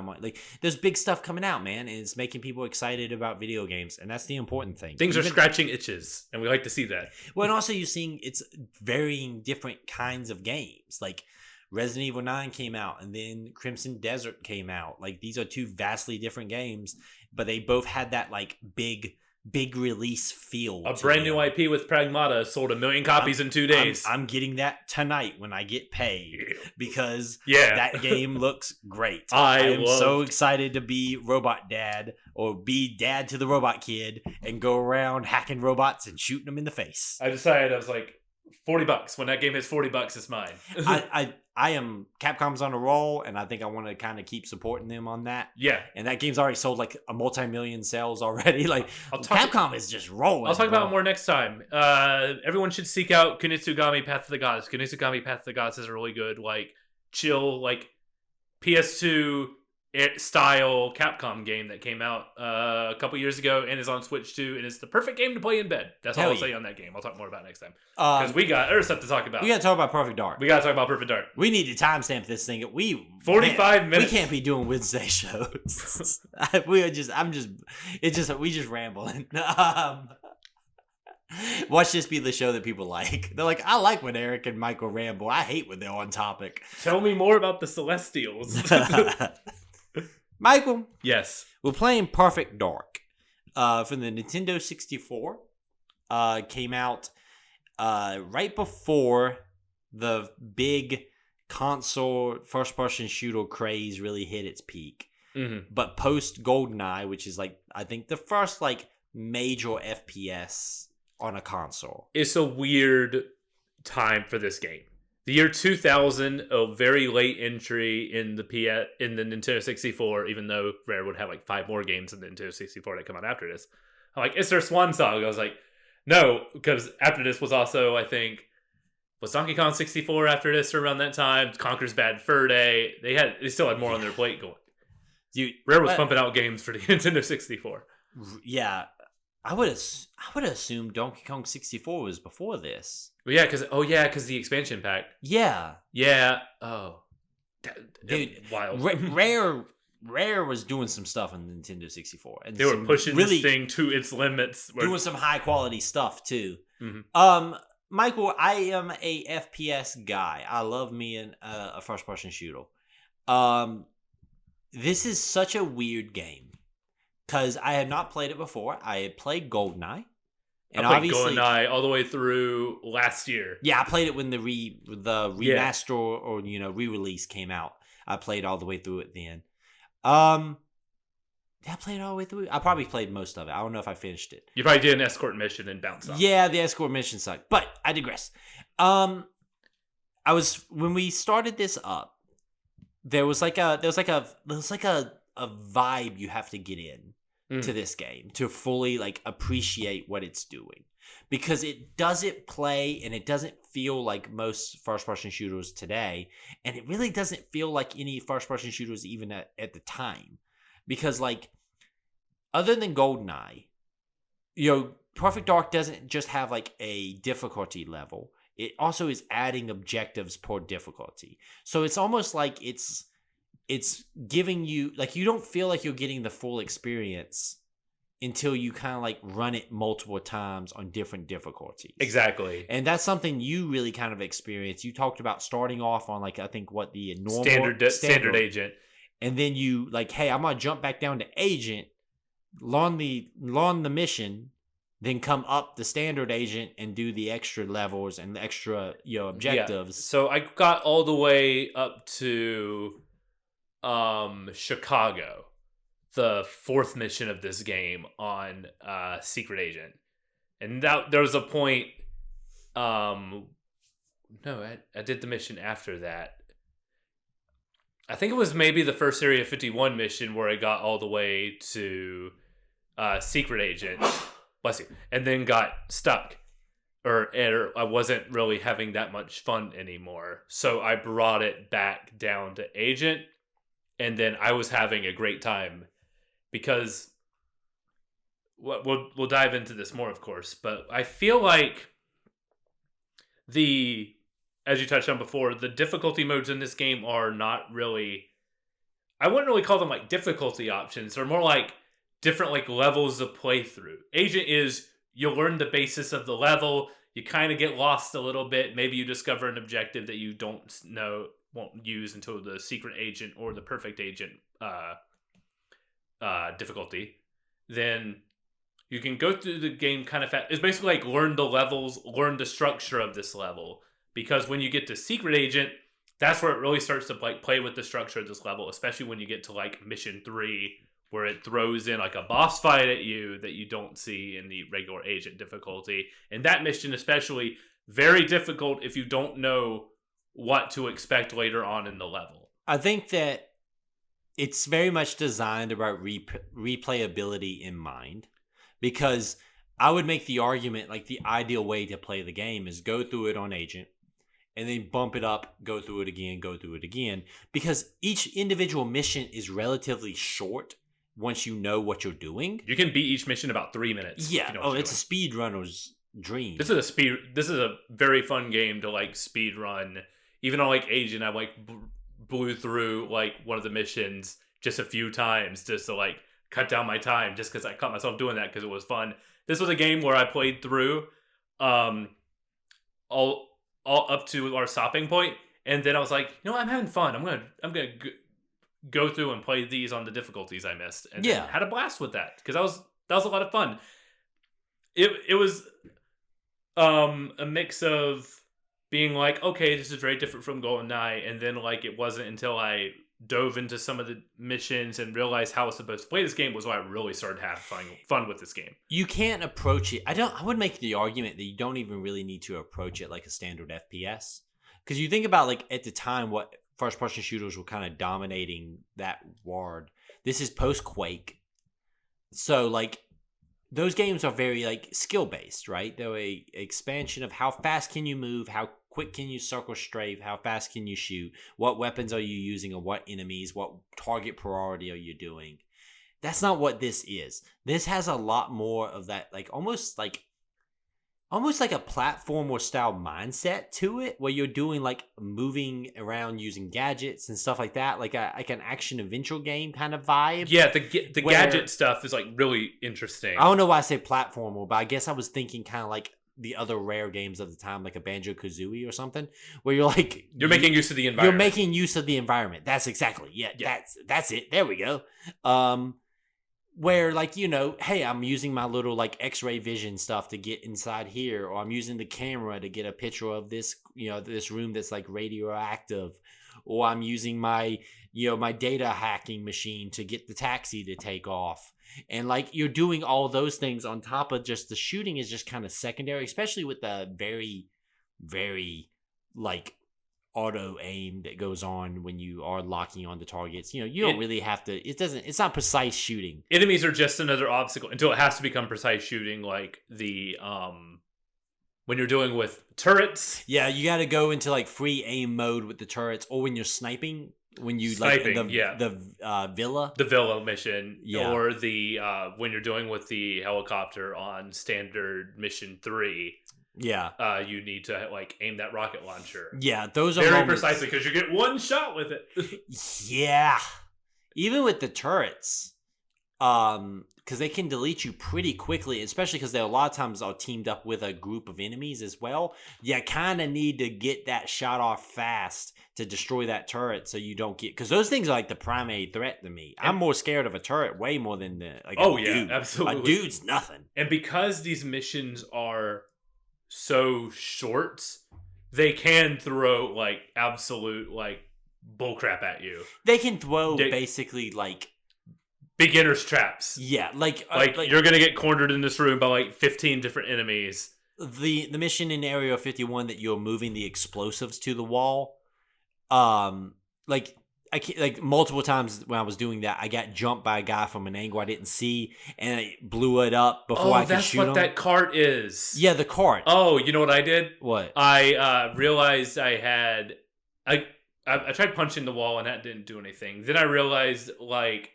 There's big stuff coming out, man. And it's making people excited about video games. And that's the important thing. Things are scratching itches. And we like to see that. Well, and also you're seeing it's varying different kinds of games. Like Resident Evil 9 came out and then Crimson Desert came out. Like these are 2 vastly different games, but they both had that like big release feel. A brand new IP with Pragmata sold 1 million copies in 2 days. I'm getting that tonight when I get paid because that game looks great. I am so excited to be Robot Dad or be dad to the robot kid and go around hacking robots and shooting them in the face. I decided, I was like, $40. When that game hits $40, it's mine. I am Capcom's on a roll, and I think I want to kind of keep supporting them on that. Yeah. And that game's already sold like a multi-million sales already. Like Capcom is just rolling. I'll talk about it more next time. Everyone should seek out Kunitsugami Path of the Gods. Kunitsugami Path of the Gods is a really good, like, chill, like, PS2 style Capcom game that came out a couple years ago and is on Switch too, and it's the perfect game to play in bed. That's all I'll say on that game. I'll talk more about it next time because we got other stuff to talk about. We got to talk about Perfect Dark. We got to talk about Perfect Dark. We need to timestamp this thing. 45 minutes. We can't be doing Wednesday shows. we just rambling. Watch this be the show that people like. They're like, I like when Eric and Michael ramble. I hate when they're on topic. Tell me more about the Celestials. Michael. Yes. We're playing Perfect Dark from the Nintendo 64. Came out right before the big console first-person shooter craze really hit its peak. Mm-hmm. But post Goldeneye, which is like I think the first like major FPS on a console. It's a weird time for this game. The year 2000, a very late entry in the Nintendo 64, even though Rare would have like 5 more games in the Nintendo 64 that come out after this. I'm like, it's their swan song. I was like, no, because after this was also, I think, was Donkey Kong 64 after this or around that time? Conker's Bad Fur Day. They still had more on their plate going. Dude, Rare was pumping out games for the Nintendo 64. Yeah, I would assume Donkey Kong 64 was before this. Well, yeah, because the expansion pack. Yeah. Oh, dude, wild. Rare was doing some stuff on the Nintendo 64, and they were pushing this thing to its limits, doing some high quality stuff too. Mm-hmm. Michael, I am a FPS guy. I love me a first person shooter. This is such a weird game because I had not played it before. I had played Goldeneye. And I played Goldeneye all the way through last year. Yeah, I played it when the remaster or re-release came out. I played all the way through it then. Did I play it all the way through? I probably played most of it. I don't know if I finished it. You probably did an escort mission and bounced off. Yeah, the escort mission sucked, but I digress. When we started this up, there was like a vibe you have to get in to this game to fully like appreciate what it's doing, because it doesn't play and it doesn't feel like most first-person shooters today, and it really doesn't feel like any first-person shooters even at the time, because like other than Goldeneye, Perfect Dark doesn't just have like a difficulty level, it also is adding objectives per difficulty, so it's almost like it's giving you, like, you don't feel like you're getting the full experience until you kind of like run it multiple times on different difficulties. Exactly. And that's something you really kind of experience. You talked about starting off on like, I think the normal standard agent. And then you like, hey, I'm going to jump back down to agent, learn the mission, then come up the standard agent and do the extra levels and the extra, objectives. Yeah. So I got all the way up to Chicago, the 4th mission of this game on Secret Agent, and there was a point. I did the mission after that. I think it was maybe the first Area 51 mission where I got all the way to Secret Agent. Bless you, and then got stuck. Or I wasn't really having that much fun anymore, so I brought it back down to Agent. And then I was having a great time because we'll dive into this more, of course. But I feel like as you touched on before, the difficulty modes in this game are not really, I wouldn't really call them like difficulty options. They're more like different like levels of playthrough. Agent is, you learn the basis of the level. You kind of get lost a little bit. Maybe you discover an objective that you won't use until the Secret Agent or the Perfect Agent difficulty. Then you can go through the game kind of fast. It's basically like learn the levels, learn the structure of this level. Because when you get to Secret Agent, that's where it really starts to like play with the structure of this level, especially when you get to like Mission 3, where it throws in like a boss fight at you that you don't see in the regular Agent difficulty. And that mission especially very difficult if you don't know what to expect later on in the level. I think that it's very much designed about replayability in mind, because I would make the argument like the ideal way to play the game is go through it on Agent and then bump it up, go through it again, because each individual mission is relatively short once you know what you're doing. You can beat each mission about 3 minutes. Yeah. It's a speedrunner's dream. This is a very fun game to like speed run. Even on like Agent, I like blew through like one of the missions just a few times just to like cut down my time, just because I caught myself doing that because it was fun. This was a game where I played through all up to our stopping point, and then I was like, I'm having fun. I'm gonna go through and play these on the difficulties I missed, and had a blast with that because that was a lot of fun. It was a mix of being like, okay, this is very different from Goldeneye, and then like it wasn't until I dove into some of the missions and realized how I was supposed to play this game was why I really started having fun with this game. You can't approach it. I would make the argument that you don't even really need to approach it like a standard FPS, because you think about like at the time what first-person shooters were kind of dominating that ward. This is post-Quake, so like those games are very like skill-based, right? They're a expansion of how fast can you move, how quick can you circle strafe, how fast can you shoot, what weapons are you using, or what enemies, what target priority are you doing. That's not what this is. This has a lot more of that, like almost like a platformer style mindset to it, where you're doing like moving around using gadgets and stuff like that, like an action adventure game kind of vibe. Yeah, the gadget stuff is like really interesting. I don't know why I say platformer, but I guess I was thinking kind of like the other Rare games of the time, like a Banjo-Kazooie or something, where you're like you're making use of the environment. You're making use of the environment. That's exactly that's it. There we go. Where like, hey, I'm using my little like X-ray vision stuff to get inside here, or I'm using the camera to get a picture of this, this room that's like radioactive, or I'm using my, my data hacking machine to get the taxi to take off. And like you're doing all those things on top of just the shooting is just kind of secondary, especially with the very, very like auto aim that goes on when you are locking on the targets. You don't really have to, it's not precise shooting. Enemies are just another obstacle until it has to become precise shooting, like the when you're dealing with turrets. Yeah, you got to go into like free aim mode with the turrets, or when you're sniping. When you sniping, like the villa mission, yeah. Or the when you're doing with the helicopter on standard mission 3, you need to like aim that rocket launcher. Yeah, those are very precisely because you get one shot with it. Yeah, even with the turrets, because they can delete you pretty quickly, especially because they a lot of times are teamed up with a group of enemies as well. You kind of need to get that shot off fast to destroy that turret, so you don't get, because those things are like the primary threat to me. I'm more scared of a turret way more than a dude. Absolutely. A dude's nothing. And because these missions are so short, they can throw like absolute like bullcrap at you. They can throw basically like beginner's traps. Yeah, like you're gonna get cornered in this room by like 15 different enemies. The mission in Area 51 that you're moving the explosives to the wall, like multiple times when I was doing that, I got jumped by a guy from an angle I didn't see, and I blew it up before I could shoot him. That's what that cart is. Yeah, the cart. Oh, you know what I did? What? I realized I had I tried punching the wall and that didn't do anything. Then I realized like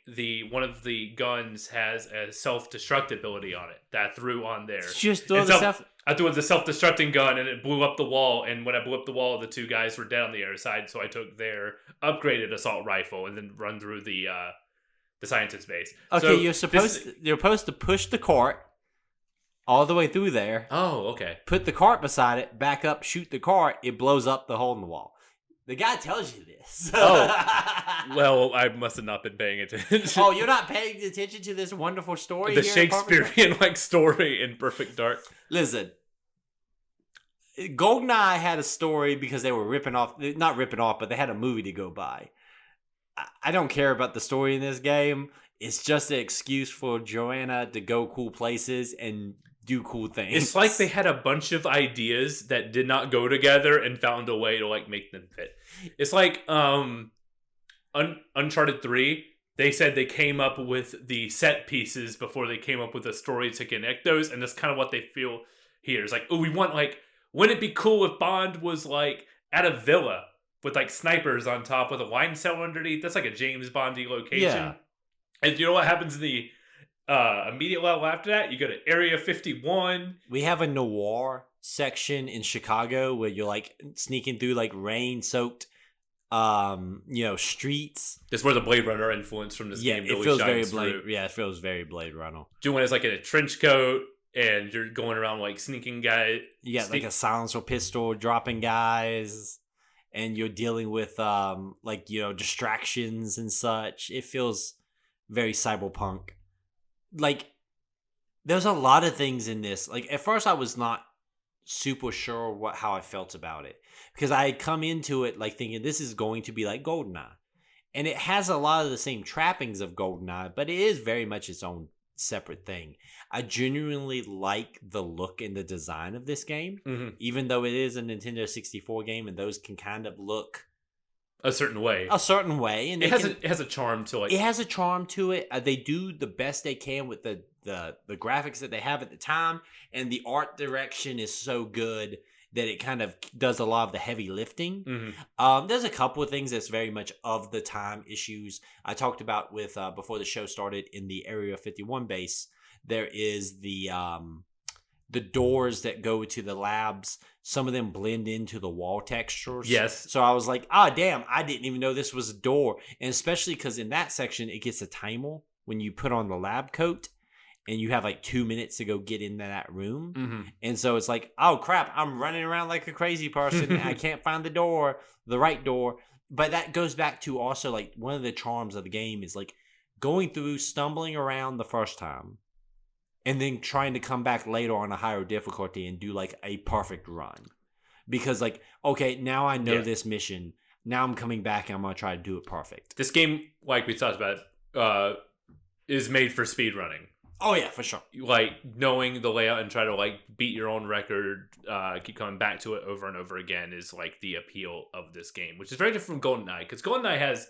one of the guns has a self-destruct ability on it that I threw on there. Just throw the self. I threw the self-destructing gun and it blew up the wall. And when I blew up the wall, the two guys were dead on the other side. So I took their upgraded assault rifle and then run through the scientist base. Okay, so you're supposed to push the cart all the way through there. Oh, okay. Put the cart beside it, back up, shoot the cart. It blows up the hole in the wall. The guy tells you this. Oh, well, I must have not been paying attention. Oh, you're not paying attention to this wonderful story? The Shakespearean story in Perfect Dark. Listen, Goldeneye had a story because they were not ripping off, but they had a movie to go by. I don't care about the story in this game. It's just an excuse for Joanna to go cool places and do cool things. It's like they had a bunch of ideas that did not go together and found a way to like make them fit. It's like Uncharted 3. They said they came up with the set pieces before they came up with a story to connect those, and that's kind of what they feel here. It's like, oh, we want like, wouldn't it be cool if Bond was like at a villa with like snipers on top with a wine cellar underneath? That's like a James Bondy location. Yeah. And you know what happens in the immediate level after that? You go to Area 51. We have a noir section in Chicago where you're like sneaking through like rain-soaked streets. That's where the Blade Runner influence from this game really it feels shines very through. it feels very Blade Runner. Doing it's like in a trench coat and you're going around like sneaking guys. You got like a silencer pistol dropping guys, and you're dealing with distractions and such. It feels very cyberpunk. Like there's a lot of things in this. Like at first I was not super sure how I felt about it, because I had come into it like thinking this is going to be like Goldeneye, and it has a lot of the same trappings of Goldeneye, but it is very much its own separate thing. I genuinely like the look and the design of this game, even though it is a Nintendo 64 game, and those can kind of look a certain way, and it has a charm to it. It has a charm to it. They do the best they can with the graphics that they have at the time, and the art direction is so good that it kind of does a lot of the heavy lifting. There's a couple of things that's very much of the time issues I talked about with before the show started. In the Area 51 base, there is the doors that go to the labs. Some of them blend into the wall textures. Yes. So I was like, damn, I didn't even know this was a door. And especially because in that section, it gets a timer when you put on the lab coat, and you have like 2 minutes to go get into that room. And so it's like, oh crap, I'm running around like a crazy person. I can't find the right door. But that goes back to also like one of the charms of the game is like going through, stumbling around the first time, and then trying to come back later on a higher difficulty and do like a perfect run. Because like, okay, now I know this mission. Now I'm coming back and I'm going to try to do it perfect. This game, like we talked about, is made for speed running. Oh yeah, for sure. Like knowing the layout and try to like beat your own record, keep coming back to it over and over again is like the appeal of this game, which is very different from GoldenEye, because GoldenEye has,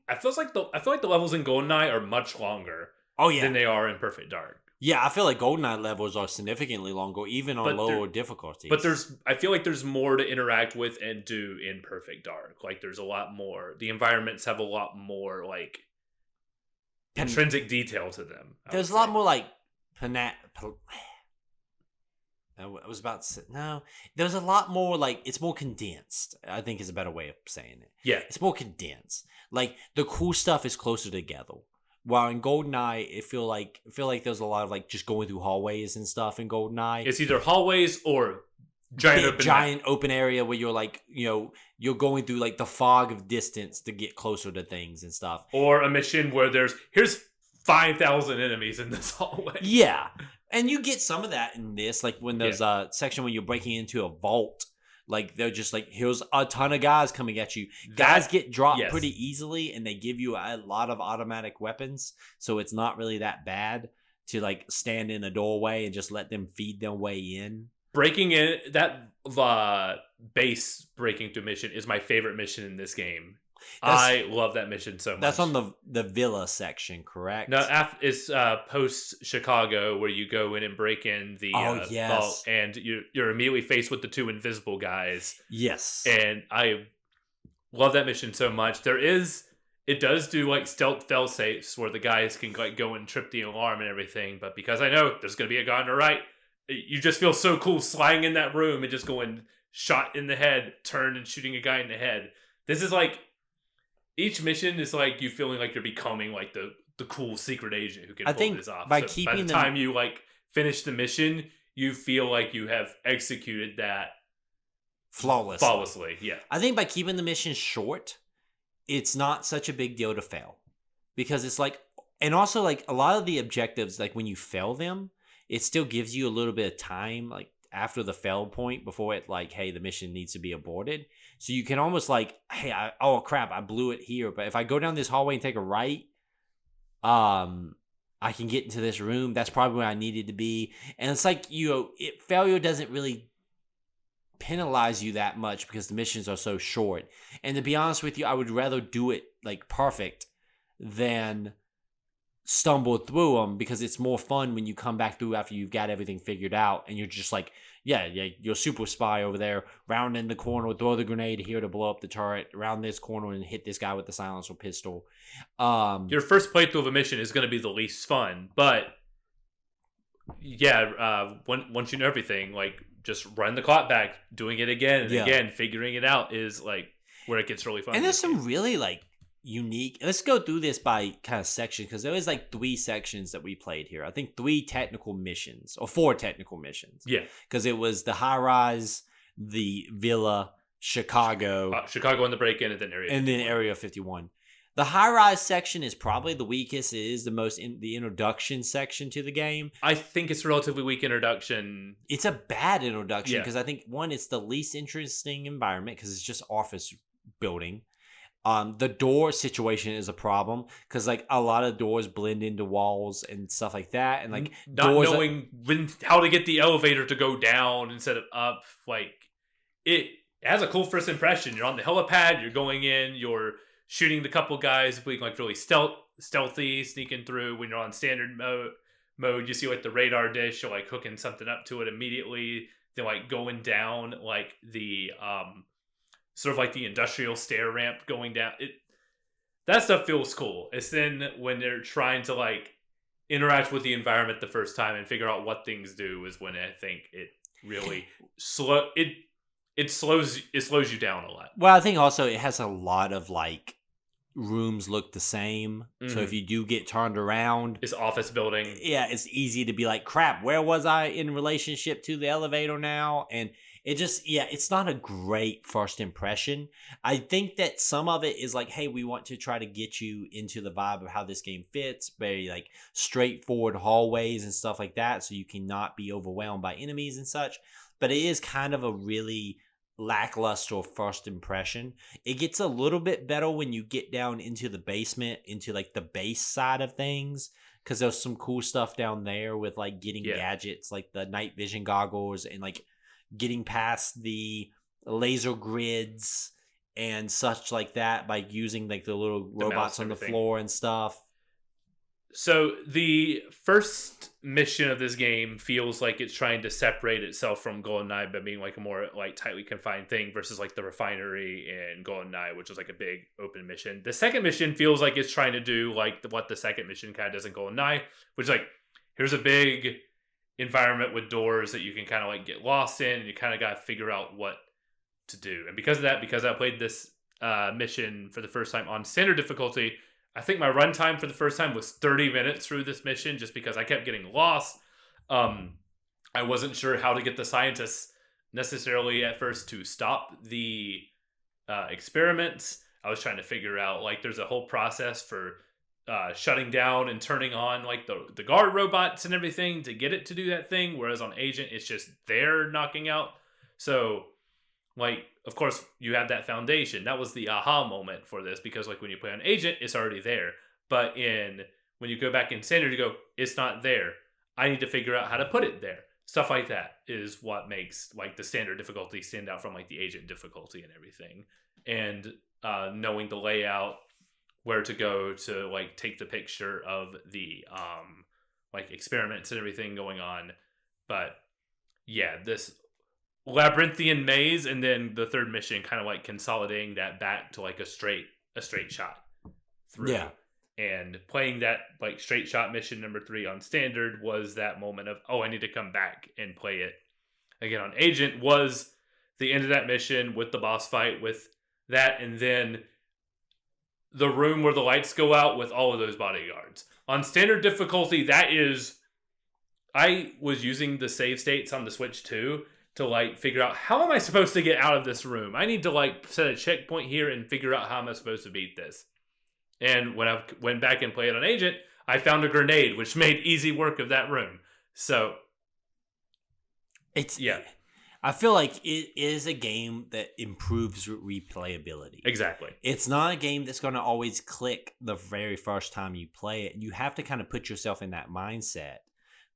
I feel like the levels in GoldenEye are much longer. Than they are in Perfect Dark. Yeah, I feel like GoldenEye levels are significantly longer, even on lower difficulties. But I feel like there's more to interact with and do in Perfect Dark. Like there's a lot more. The environments have a lot more like intrinsic detail to them. There's a lot more like there's a lot more like, it's more condensed, I think is a better way of saying it. Yeah. It's more condensed. Like the cool stuff is closer together. While in GoldenEye, I feel like there's a lot of like just going through hallways and stuff in GoldenEye. It's either hallways or giant open area where you're like, you're going through like the fog of distance to get closer to things and stuff. Or a mission where here's 5,000 enemies in this hallway. Yeah. And you get some of that in this, like when there's a section when you're breaking into a vault. Like they're just like, here's a ton of guys coming at you. Guys get dropped pretty easily, and they give you a lot of automatic weapons, so it's not really that bad to like stand in a doorway and just let them feed their way in. Breaking in that base breaking through mission is my favorite mission in this game. I love that mission so much. That's on the villa section, correct? No, it's post Chicago, where you go in and break in the vault, and you're immediately faced with the two invisible guys. Yes, and I love that mission so much. It does do like stealth fail safes where the guys can like go and trip the alarm and everything. But because I know there's gonna be a guy on the right, you just feel so cool sliding in that room and just going shot in the head, turn and shooting a guy in the head. This is like, each mission is like you feeling like you're becoming like the cool secret agent who can pull this off. By the time you like finish the mission, you feel like you have executed that flawlessly. Yeah. I think by keeping the mission short, it's not such a big deal to fail, because it's like, and also like a lot of the objectives, like when you fail them, it still gives you a little bit of time, like after the fail point, before it like, hey, the mission needs to be aborted. So you can almost like, hey, oh crap, I blew it here. But if I go down this hallway and take a right, I I can get into this room. That's probably where I needed to be. And it's like, failure doesn't really penalize you that much because the missions are so short. And to be honest with you, I would rather do it like perfect than stumble through them, because it's more fun when you come back through after you've got everything figured out and you're just like, yeah, you're super spy over there, round in the corner, throw the grenade here to blow up the turret, around this corner and hit this guy with the silencer pistol. Your first playthrough of a mission is going to be the least fun, but yeah, once you know everything, like just run the clock back, doing it again and again, figuring it out is like where it gets really fun. And there's some really like unique, let's go through this by kind of section, because there was like 3 sections that we played here. I think 3 technical missions, or 4 technical missions. Yeah, because it was the high rise, the villa, Chicago and the break-in, and then Area 51. The high rise section is probably the weakest. It is the most the introduction section to the game. I think it's a relatively weak introduction. It's a bad introduction because I think, one, it's the least interesting environment because it's just office building. The door situation is a problem because like a lot of doors blend into walls and stuff like that, and like not knowing how to get the elevator to go down instead of up. Like it has a cool first impression. You're on the helipad. You're going in. You're shooting the couple guys, being like really stealthy, sneaking through. When you're on standard mode, you see like the radar dish. You're like hooking something up to it immediately. Then like going down like the sort of like the industrial stair ramp going down. That stuff feels cool. It's then when they're trying to like interact with the environment the first time and figure out what things do is when I think it really slows you down a lot. Well, I think also it has a lot of like rooms look the same. Mm-hmm. So if you do get turned around, it's office building. Yeah, it's easy to be like, crap, where was I in relationship to the elevator now? And it just, it's not a great first impression. I think that some of it is like, hey, we want to try to get you into the vibe of how this game fits, very like straightforward hallways and stuff like that, so you cannot be overwhelmed by enemies and such. But it is kind of a really lackluster first impression. It gets a little bit better when you get down into the basement, into like the base side of things, because there's some cool stuff down there with like getting gadgets like the night vision goggles and like getting past the laser grids and such like that by using like the little robots on the floor and stuff. So the first mission of this game feels like it's trying to separate itself from Goldeneye by being like a more like tightly confined thing versus like the refinery in Goldeneye, which was like a big open mission. The second mission feels like it's trying to do like what the second mission kind of does in Goldeneye, which is like, here's a big environment with doors that you can kind of like get lost in, and you kind of got to figure out what to do. And because of that, because I played this mission for the first time on standard difficulty, I think my runtime for the first time was 30 minutes through this mission, just because I kept getting lost. I wasn't sure how to get the scientists necessarily at first to stop the experiments. I was trying to figure out like there's a whole process for shutting down and turning on like the guard robots and everything to get it to do that thing, whereas on Agent it's just there knocking out. So like, of course you have that foundation. That was the aha moment for this, because like when you play on Agent it's already there, but when you go back in standard you go, it's not there, I need to figure out how to put it there. Stuff like that is what makes like the standard difficulty stand out from like the Agent difficulty and everything. And knowing the layout, where to go to like take the picture of the like experiments and everything going on. But yeah, this labyrinthian maze, and then the third mission kind of like consolidating that back to like a straight shot through. Yeah. And playing that like straight shot mission number 3 on standard was that moment of, oh, I need to come back and play it again on Agent. Was the end of that mission with the boss fight with that, and then the room where the lights go out with all of those bodyguards. On standard difficulty, that is... I was using the save states on the Switch too to like figure out, how am I supposed to get out of this room? I need to like set a checkpoint here and figure out how am I supposed to beat this. And when I went back and played on Agent, I found a grenade, which made easy work of that room. So... it's... Yeah. I feel like it is a game that improves replayability. Exactly. It's not a game that's going to always click the very first time you play it. You have to kind of put yourself in that mindset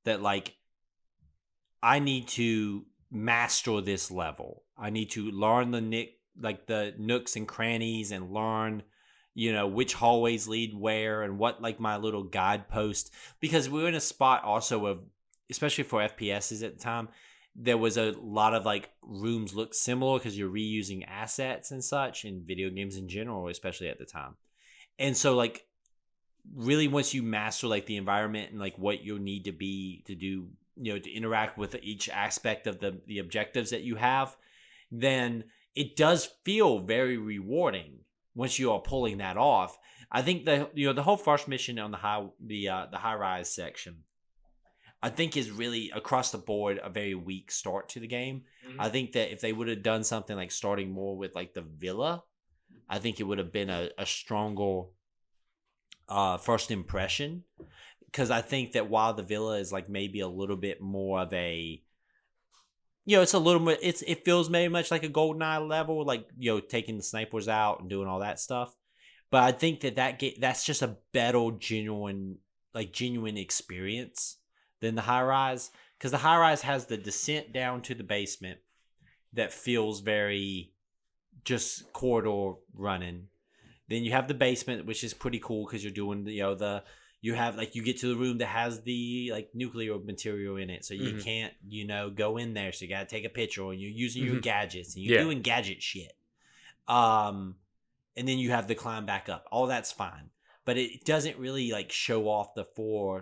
that, like, I need to master this level. I need to learn the nooks and crannies and learn, which hallways lead where and what, like, my little guidepost. Because we were in a spot also of, especially for FPSs at the time, there was a lot of, like, rooms look similar because you're reusing assets and such in video games in general, especially at the time. And so, like, really once you master, like, the environment and, like, what you'll need to be to do, to interact with each aspect of the objectives that you have, then it does feel very rewarding once you are pulling that off. I think the whole first mission on the high rise section, I think, is really across the board a very weak start to the game. Mm-hmm. I think that if they would have done something like starting more with, like, the villa, I think it would have been a stronger first impression. Because I think that while the villa is, like, maybe a little bit more of a, it's a little bit, it feels very much like a GoldenEye level, like, taking the snipers out and doing all that stuff. But I think that's just a better genuine experience than the high rise, because the high rise has the descent down to the basement that feels very just corridor running. Then you have the basement, which is pretty cool because you're doing you have, like, you get to the room that has the, like, nuclear material in it, so you can't go in there, so you gotta take a picture, and you're using your gadgets and you're doing gadget shit. And then you have the climb back up. All that's fine, but it doesn't really, like, show off the full,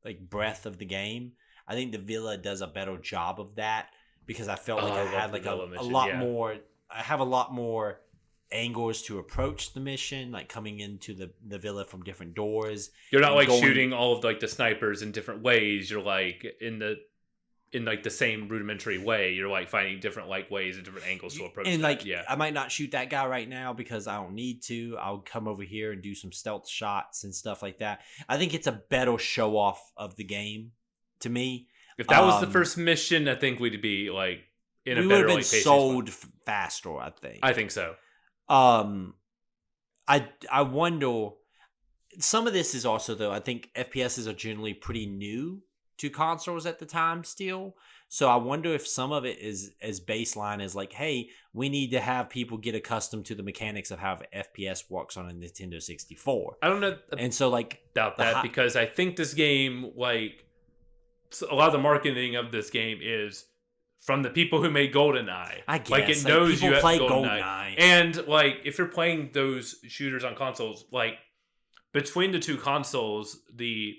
like, breadth of the game. I think the villa does a better job of that because I felt like I had, like, a lot more. I have a lot more angles to approach the mission, like coming into the villa from different doors. You're not, like, shooting all of, like, the snipers in different ways. You're, like, in like the same rudimentary way. You're, like, finding different, like, ways and different angles to approach. And that. Like, I might not shoot that guy right now because I don't need to. I'll come over here and do some stealth shots and stuff like that. I think it's a better show off of the game to me. If that was the first mission, I think we'd be, like, in a better, we would have been like, sold faster. I think so. I wonder. Some of this is also, though, I think FPSs are generally pretty new to consoles at the time still. So I wonder if some of it is as baseline as, like, hey, we need to have people get accustomed to the mechanics of how FPS works on a Nintendo 64. I don't know. And so, like, doubt that because I think this game, like, a lot of the marketing of this game is from the people who made GoldenEye. I guess. Like, it knows people you have play GoldenEye. And, like, if you're playing those shooters on consoles, like, between the two consoles, the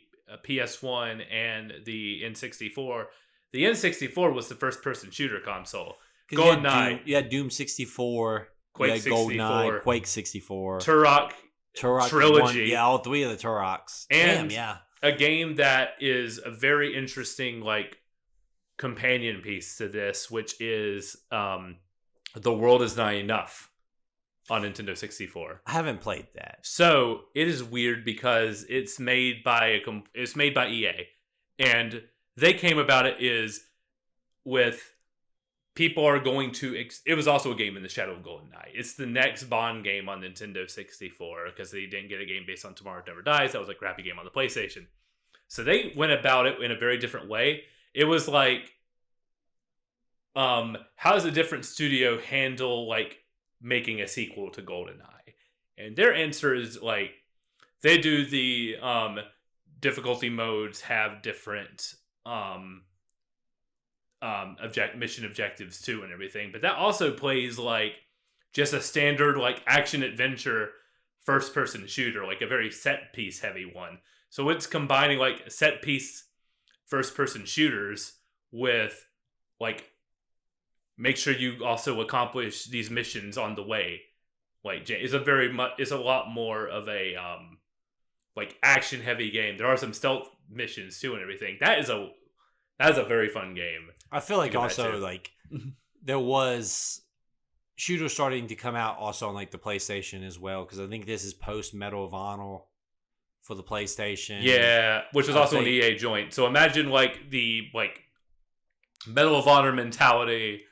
PS1 and the N64, the N64 was the first-person shooter console. GoldenEye. You had Doom 64, Quake you had 64, GoldenEye, Quake 64, Turok Trilogy. all three of the Turoks. And damn, yeah. A game that is a very interesting, like, companion piece to this, which is The World Is Not Enough on Nintendo 64. I haven't played that. So it is weird because it's made by EA, and they came about it is with people are going to. It was also a game in the shadow of GoldenEye. It's the next Bond game on Nintendo 64 because they didn't get a game based on Tomorrow Never Dies. That was a crappy game on the PlayStation. So they went about it in a very different way. It was like, how does a different studio handle, like, making a sequel to GoldenEye? And their answer is, like, they do the difficulty modes have different mission objectives too and everything, but that also plays like just a standard, like, action adventure first person shooter, like a very set piece heavy one. So it's combining, like, set piece first person shooters with, like, make sure you also accomplish these missions on the way. Like, it's a lot more of a like, action heavy game. There are some stealth missions too and everything. That is a very fun game. I feel like also, like, there was shooters starting to come out also on, like, the PlayStation as well, because I think this is post Medal of Honor for the PlayStation. Yeah, which was also an EA joint. So imagine, like, the, like, Medal of Honor mentality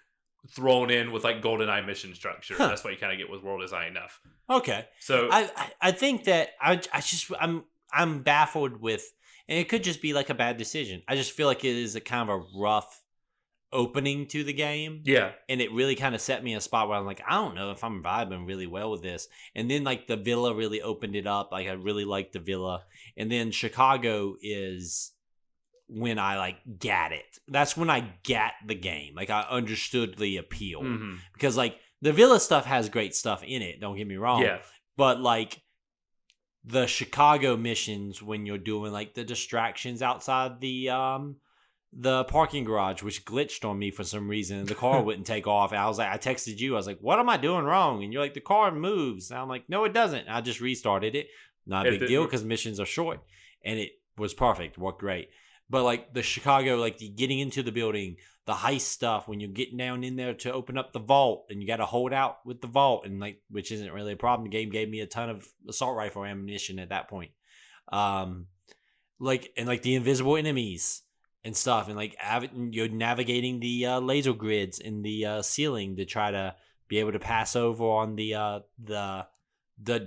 thrown in with like GoldenEye mission structure. That's what you kind of get with World Design Enough. Okay. So I think that I'm baffled with, and it could just be like a bad decision. I just feel like it is a kind of a rough opening to the game. Yeah. And it really kind of set me in a spot where I'm like, I don't know if I'm vibing really well with this. And then like the villa really opened it up. Like I really liked the villa. And then Chicago is when I like got it. That's when I got the game. Like I understood the appeal. Mm-hmm. Because like the villa stuff has great stuff in it. Don't get me wrong. Yeah. But like the Chicago missions when you're doing like the distractions outside the parking garage, which glitched on me for some reason. The car wouldn't take off. I was like, I texted you. I was like, what am I doing wrong? And you're like, the car moves. And I'm like, no, it doesn't. I just restarted it. Not a big deal because missions are short. And it was perfect. Worked great. But like the Chicago, like the getting into the building, the heist stuff, when you're getting down in there to open up the vault and you got to hold out with the vault, and like, which isn't really a problem. The game gave me a ton of assault rifle ammunition at that point. Like the invisible enemies and stuff, and like you're navigating the laser grids in the ceiling to try to be able to pass over on the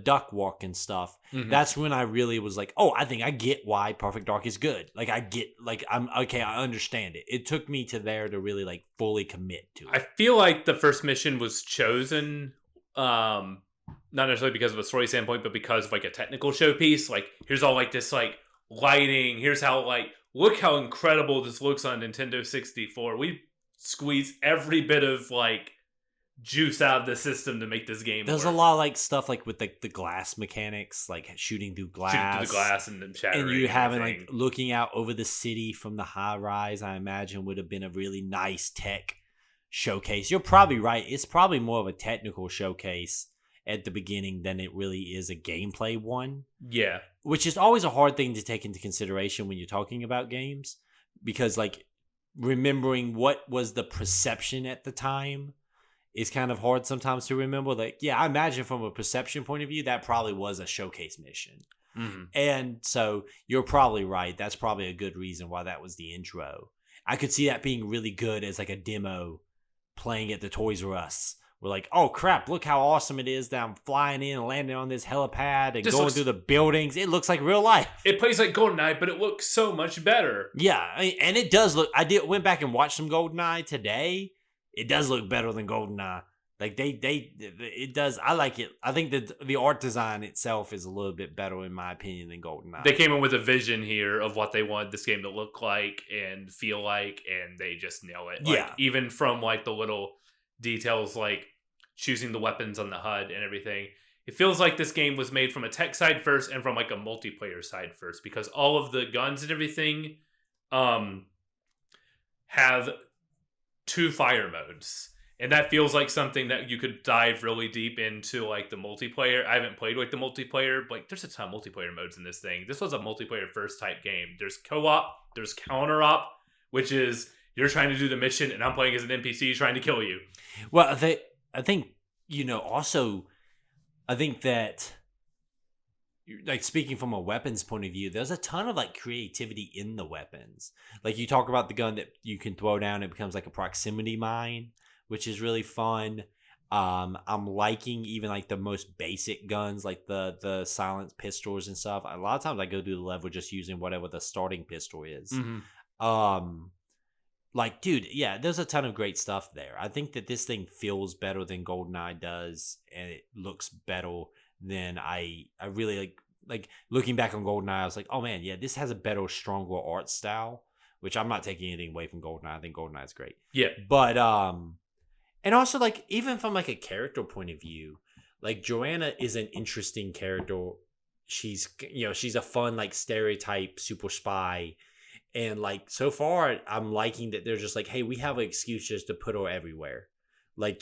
duck walk and stuff. Mm-hmm. That's when I really was like, oh, I think I get why Perfect Dark is good. Like I get, like I'm okay, I understand it. It took me to there to really like fully commit to it. I feel like the first mission was chosen not necessarily because of a story standpoint, but because of like a technical showpiece. Like here's all like this like lighting, here's how like look how incredible this looks on Nintendo 64. We squeeze every bit of like juice out of the system to make this game There's work. A lot of like stuff like with like the glass mechanics, like shooting through glass and then shattering. And you having like looking out over the city from the high rise, I imagine would have been a really nice tech showcase. You're probably right. It's probably more of a technical showcase at the beginning than it really is a gameplay one. Yeah. Which is always a hard thing to take into consideration when you're talking about games, because like remembering what was the perception at the time is kind of hard sometimes to remember. Like, yeah, I imagine from a perception point of view, that probably was a showcase mission. Mm-hmm. And so you're probably right. That's probably a good reason why that was the intro. I could see that being really good as like a demo playing at the Toys R Us. We're like, oh crap, look how awesome it is that I'm flying in and landing on this helipad and going through the buildings. It looks like real life. It plays like GoldenEye, but it looks so much better. Yeah, and it does look. Went back and watched some GoldenEye today. It does look better than GoldenEye. Like it does. I like it. I think that the art design itself is a little bit better in my opinion than GoldenEye. They came in with a vision here of what they wanted this game to look like and feel like, and they just nail it. Like, yeah. Even from like the little details, like choosing the weapons on the HUD and everything. It feels like this game was made from a tech side first and from like a multiplayer side first, because all of the guns and everything have 2 fire modes. And that feels like something that you could dive really deep into, like the multiplayer. I haven't played like the multiplayer, but like, there's a ton of multiplayer modes in this thing. This was a multiplayer first type game. There's co-op, there's counter-op, which is you're trying to do the mission and I'm playing as an NPC trying to kill you. Well, I think, also, I think that, like, speaking from a weapons point of view, there's a ton of, like, creativity in the weapons. Like, you talk about the gun that you can throw down, it becomes, like, a proximity mine, which is really fun. I'm liking even, like, the most basic guns, like the silenced pistols and stuff. A lot of times I go through the level just using whatever the starting pistol is. Mm-hmm. Like, dude, yeah, there's a ton of great stuff there. I think that this thing feels better than GoldenEye does, and it looks better than I really like looking back on GoldenEye, I was like, oh man, yeah, this has a better, stronger art style, which I'm not taking anything away from GoldenEye. I think GoldenEye is great. Yeah. But, and also, like, even from, like, a character point of view, like, Joanna is an interesting character. She's a fun, like, stereotype super spy. And, like, so far, I'm liking that they're just like, hey, we have an excuse just to put her everywhere. Like,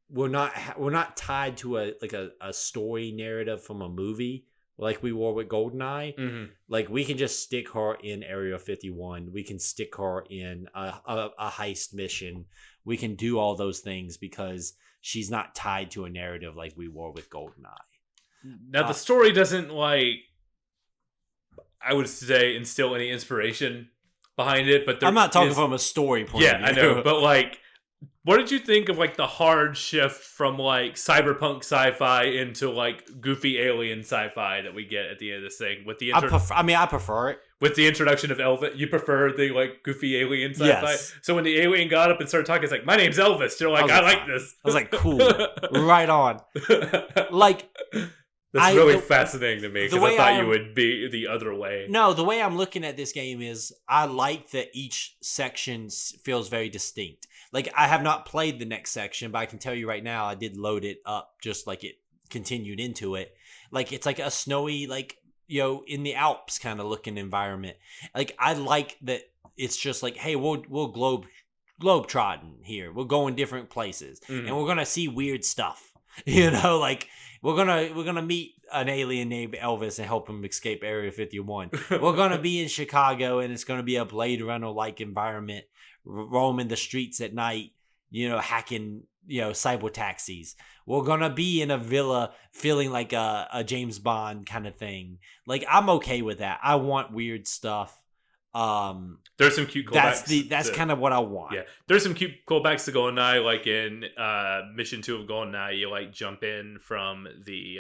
we're not tied to a story narrative from a movie like we were with GoldenEye. Mm-hmm. Like, we can just stick her in Area 51. We can stick her in a heist mission. We can do all those things because she's not tied to a narrative like we were with GoldenEye. Now, the story doesn't, like, I would say, instill any inspiration behind it, but I'm not talking from a story point of view. Yeah, I know, but, like, What did you think of like the hard shift from like cyberpunk sci-fi into like goofy alien sci-fi that we get at the end of this thing with the I prefer it. with the introduction of Elvis? You prefer the like goofy alien sci-fi? Yes. So when the alien got up and started talking, it's like, my name's Elvis. You're like, I like this. I was like, cool, right on. Like, that's really fascinating to me because I thought you would be the other way. No, the way I'm looking at this game is I like that each section feels very distinct. Like, I have not played the next section, but I can tell you right now, I did load it up just like it continued into it. Like, it's like a snowy, like, you know, in the Alps kind of looking environment. Like, I like that it's just like, hey, we'll globe trotting here. We're going different places, and we're gonna see weird stuff. You know, like we're gonna meet an alien named Elvis and help him escape Area 51. We're gonna be in Chicago, and it's gonna be a Blade Runner like environment, roaming the streets at night. You know, hacking, you know, cyber taxis. We're gonna be in a villa, feeling like a James Bond kind of thing. Like, I'm okay with that. I want weird stuff. There's some cute callbacks. That's kind of what I want. Yeah, there's some cute callbacks to Goldeneye, like in Mission 2 of Goldeneye, you like jump in from the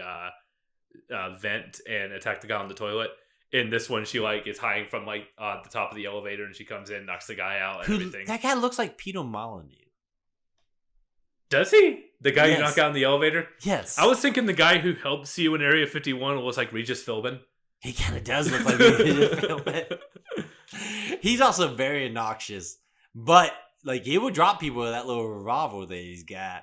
vent and attack the guy on the toilet. In this one, she like is hiding from like the top of the elevator, and she comes in, knocks the guy out, and everything. That guy looks like Peter Molyneux. Does he? The guy you knock out in the elevator? Yes. I was thinking the guy who helps you in Area 51 looks like Regis Philbin. He kind of does look like Regis Philbin. He's also very obnoxious, but like he would drop people with that little revolver that he's got.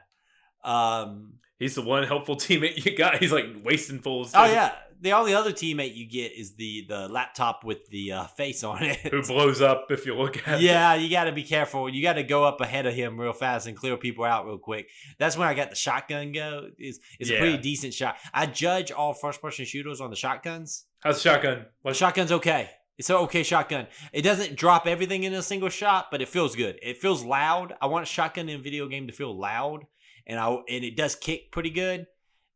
He's the one helpful teammate you got. He's like wasting fools. Oh yeah, the only other teammate you get is the laptop with the face on it, who blows up if you look at it. Yeah, you got to be careful. You got to go up ahead of him real fast and clear people out real quick. That's when I got the shotgun go. It's a pretty decent shot. I judge all first person shooters on the shotguns. How's the shotgun? The shotgun's okay. It's an okay shotgun. It doesn't drop everything in a single shot, but it feels good. It feels loud. I want a shotgun in a video game to feel loud, and it does kick pretty good.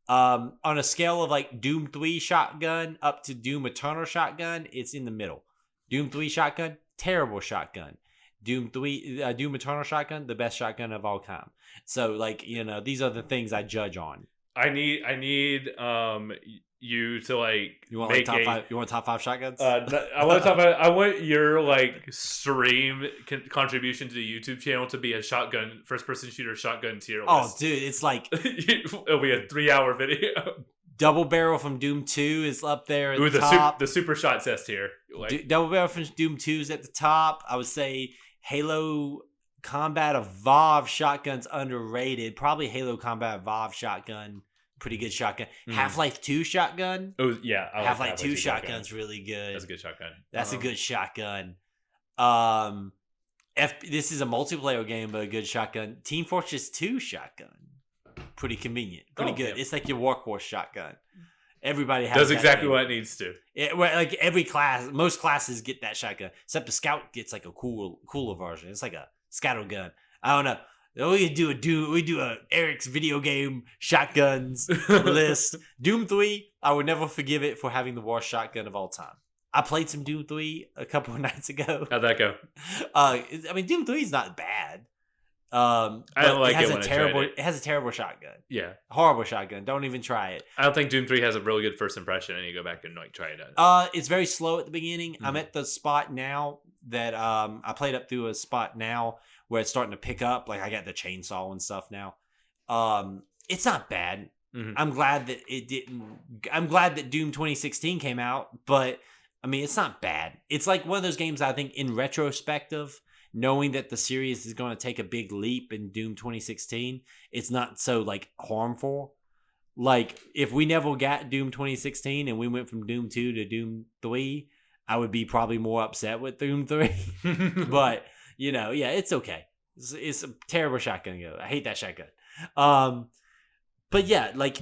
On a scale of like Doom 3 shotgun up to Doom Eternal shotgun, it's in the middle. Doom 3 shotgun, terrible shotgun. Doom Eternal shotgun, the best shotgun of all time. So like, you know, these are the things I judge on. I need you to like you want like top 5. You want top 5 shotguns? I want your like stream contribution to the YouTube channel to be a shotgun first person shooter shotgun tier list. Oh, dude, it's like it'll be a 3-hour video. Double barrel from Doom 2 is up there at the top. The super shot test here. Like, double barrel from Doom 2 is at the top. I would say Halo Combat Evolved shotgun's underrated. Probably Halo Combat Evolved shotgun. Pretty good shotgun. Half-Life 2 shotgun. Oh yeah, Half-Life 2 shotgun's really good. That's a good shotgun. That's a good shotgun. This is a multiplayer game, but a good shotgun. Team Fortress 2 shotgun. Pretty convenient. Pretty good. Yeah. It's like your workhorse shotgun. Everybody has. Does exactly what it needs to. Like every class, most classes get that shotgun, except the Scout gets like a cooler version. It's like a scatter gun. I don't know. We do a Eric's video game shotguns list. Doom 3, I would never forgive it for having the worst shotgun of all time. I played some Doom 3 a couple of nights ago. How'd that go? I mean, Doom 3 is not bad. I don't like it when I tried it. It has a terrible shotgun. Yeah. Horrible shotgun. Don't even try it. I don't think Doom 3 has a really good first impression. I need to go back and like try it out. It's very slow at the beginning. I'm at the spot now that I played up through a spot now where it's starting to pick up. Like I got the chainsaw and stuff now. It's not bad. I'm glad that it didn't. I'm glad that Doom 2016 came out, but I mean, it's not bad. It's like one of those games I think in retrospective, knowing that the series is going to take a big leap in Doom 2016, it's not so like harmful. Like if we never got Doom 2016 and we went from Doom 2 to Doom 3, I would be probably more upset with Doom 3. But you know, yeah, it's okay. It's a terrible shotgun go. I hate that shotgun. But yeah, like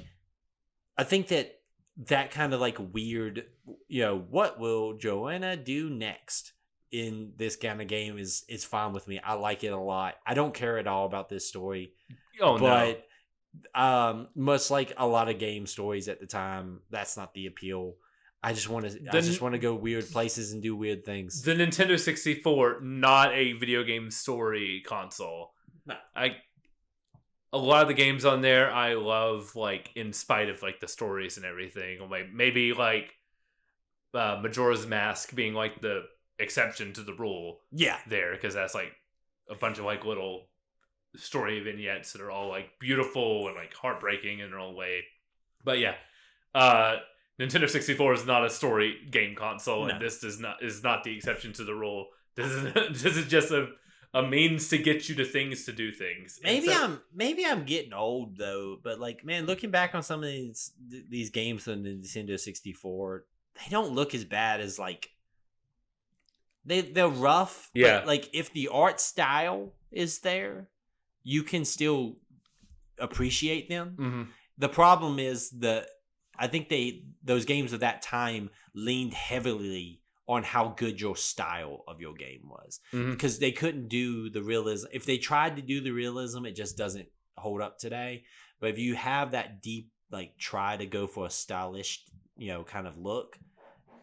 I think that kind of like weird, you know, what will Joanna do next in this kind of game is fine with me. I like it a lot. I don't care at all about this story. Oh, but, no. Much like a lot of game stories at the time, that's not the appeal. I just want to go weird places and do weird things. The Nintendo 64, not a video game story console. No. a lot of the games on there I love, like, in spite of, like, the stories and everything. Like, maybe, like, Majora's Mask being, like, the exception to the rule there, because that's, like, a bunch of, like, little story vignettes that are all, like, beautiful and, like, heartbreaking in their own way. But yeah, Nintendo 64 is not a story game console, and this is not the exception to the rule. This is just a means to get you to things to do things. Maybe I'm getting old though, but like, man, looking back on some of these games on the Nintendo 64, they don't look as bad as, like, they're rough. Yeah. But, like, if the art style is there, you can still appreciate them. Mm-hmm. The problem is I think those games of that time leaned heavily on how good your style of your game was, because they couldn't do the realism. If they tried to do the realism, it just doesn't hold up today. But if you have that deep, like, try to go for a stylish, kind of look,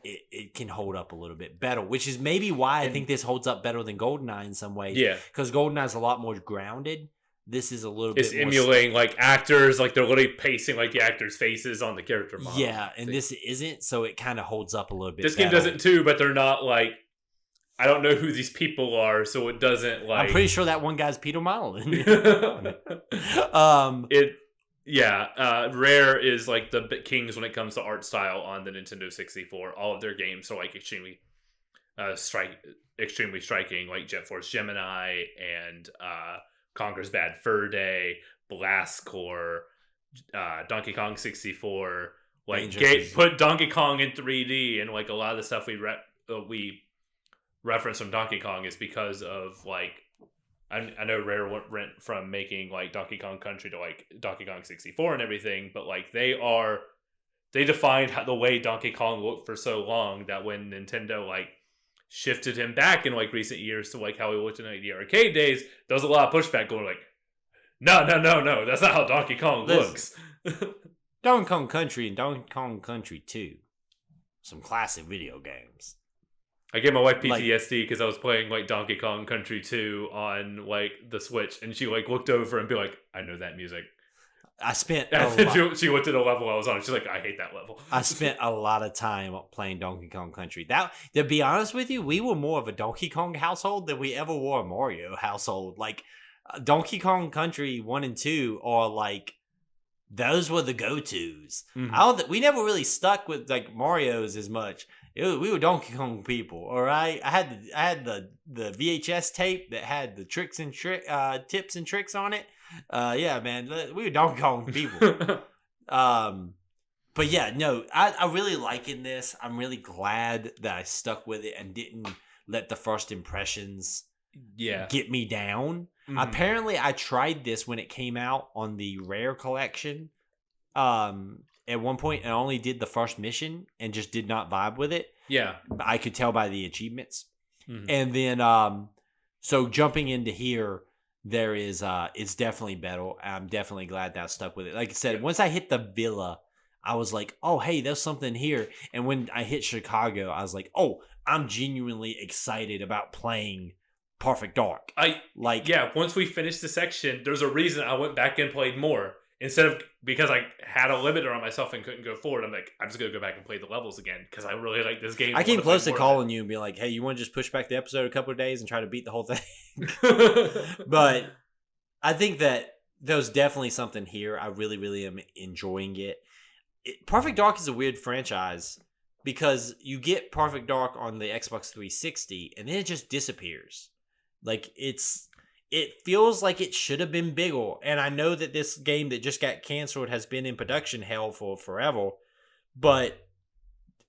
it can hold up a little bit better, which is maybe why I think this holds up better than GoldenEye in some ways. Yeah, because GoldenEye is a lot more grounded. This is a little bit more emulating, like, actors, like, they're literally pasting, like, the actors' faces on the character model. Yeah, and this isn't, so it kind of holds up a little bit. This game doesn't too, but they're not, like, I don't know who these people are, so it doesn't, like... I'm pretty sure that one guy's Peter Molyneux. Rare is, like, the kings when it comes to art style on the Nintendo 64. All of their games are, like, extremely striking, like Jet Force Gemini and Conker's Bad Fur Day, Blast Corps, Donkey Kong 64, like, put Donkey Kong in 3D, and, like, a lot of the stuff we reference from Donkey Kong is because of, like, I know Rare went from making, like, Donkey Kong Country to, like, Donkey Kong 64 and everything, but, like, they defined the way Donkey Kong looked for so long that when Nintendo, like, shifted him back in, like, recent years to, like, how he looked in, like, the arcade days, there was a lot of pushback going, like, no, that's not how Donkey Kong looks. Donkey Kong Country and Donkey Kong Country 2, some classic video games. I gave my wife PTSD because I was playing, like, Donkey Kong Country 2 on, like, the Switch, and she, like, looked over and be like, I know that music. She went to the level I was on. She's like, I hate that level. I spent a lot of time playing Donkey Kong Country. To be honest with you, we were more of a Donkey Kong household than we ever were a Mario household. Like, Donkey Kong Country 1 and 2 are, like, those were the go-tos. Mm-hmm. We never really stuck with, like, Mario's as much. We were Donkey Kong people, all right? I had the VHS tape that had the tips and tricks on it. Yeah, man, we were Donkey Kong people. But yeah, no, I really liking this. I'm really glad that I stuck with it and didn't let the first impressions get me down. Mm-hmm. Apparently, I tried this when it came out on the Rare collection. At one point, I only did the first mission and just did not vibe with it. Yeah, I could tell by the achievements. Mm-hmm. And then, so jumping into here, there is it's definitely better. I'm definitely glad that I stuck with it. Like I said, once I hit the villa, I was like, oh, hey, there's something here. And when I hit Chicago, I was like, oh, I'm genuinely excited about playing Perfect Dark. Once we finished the section, there's a reason I went back and played more. Instead of, because I had a limiter on myself and couldn't go forward, I'm like, I'm just going to go back and play the levels again because I really like this game. I came close to calling you and being like, hey, you want to just push back the episode a couple of days and try to beat the whole thing? But I think that there's definitely something here. I really, really am enjoying it. Perfect Dark is a weird franchise because you get Perfect Dark on the Xbox 360 and then it just disappears. Like, it feels like it should have been bigger. And I know that this game that just got canceled has been in production hell for forever. But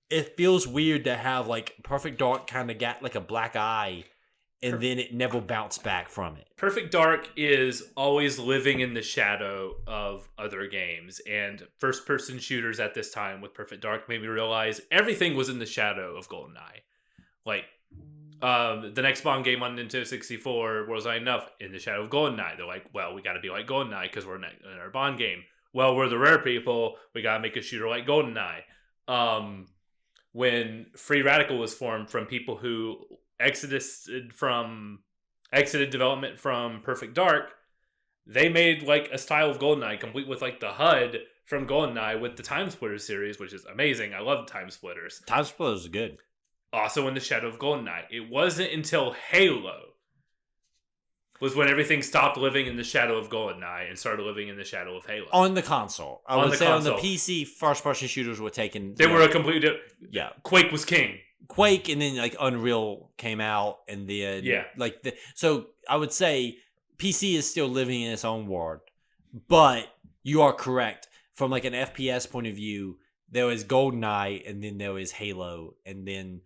it feels weird to have, like, Perfect Dark kind of got, like, a black eye. And then it never bounced back from it. Perfect Dark is always living in the shadow of other games. And first-person shooters at this time with Perfect Dark made me realize everything was in the shadow of GoldenEye. Like, the next Bond game on Nintendo 64 wasn't enough in the shadow of GoldenEye. They're like, well, we got to be like GoldenEye because we're in our Bond game. Well, we're the Rare people. We got to make a shooter like GoldenEye. When Free Radical was formed from people who exited development from Perfect Dark, they made like a style of GoldenEye complete with like the HUD from GoldenEye with the Time Splitters series, which is amazing. I love Time Splitters. Time Splitters is good. Also in the shadow of GoldenEye. It wasn't until Halo was when everything stopped living in the shadow of GoldenEye and started living in the shadow of Halo. On the console. I would say on the PC, first-person shooters were taken... They were a complete... Yeah. Quake was king. Quake, and then like Unreal came out, and then... Yeah. So I would say PC is still living in its own world, but you are correct. From like an FPS point of view, there was GoldenEye, and then there was Halo, and then...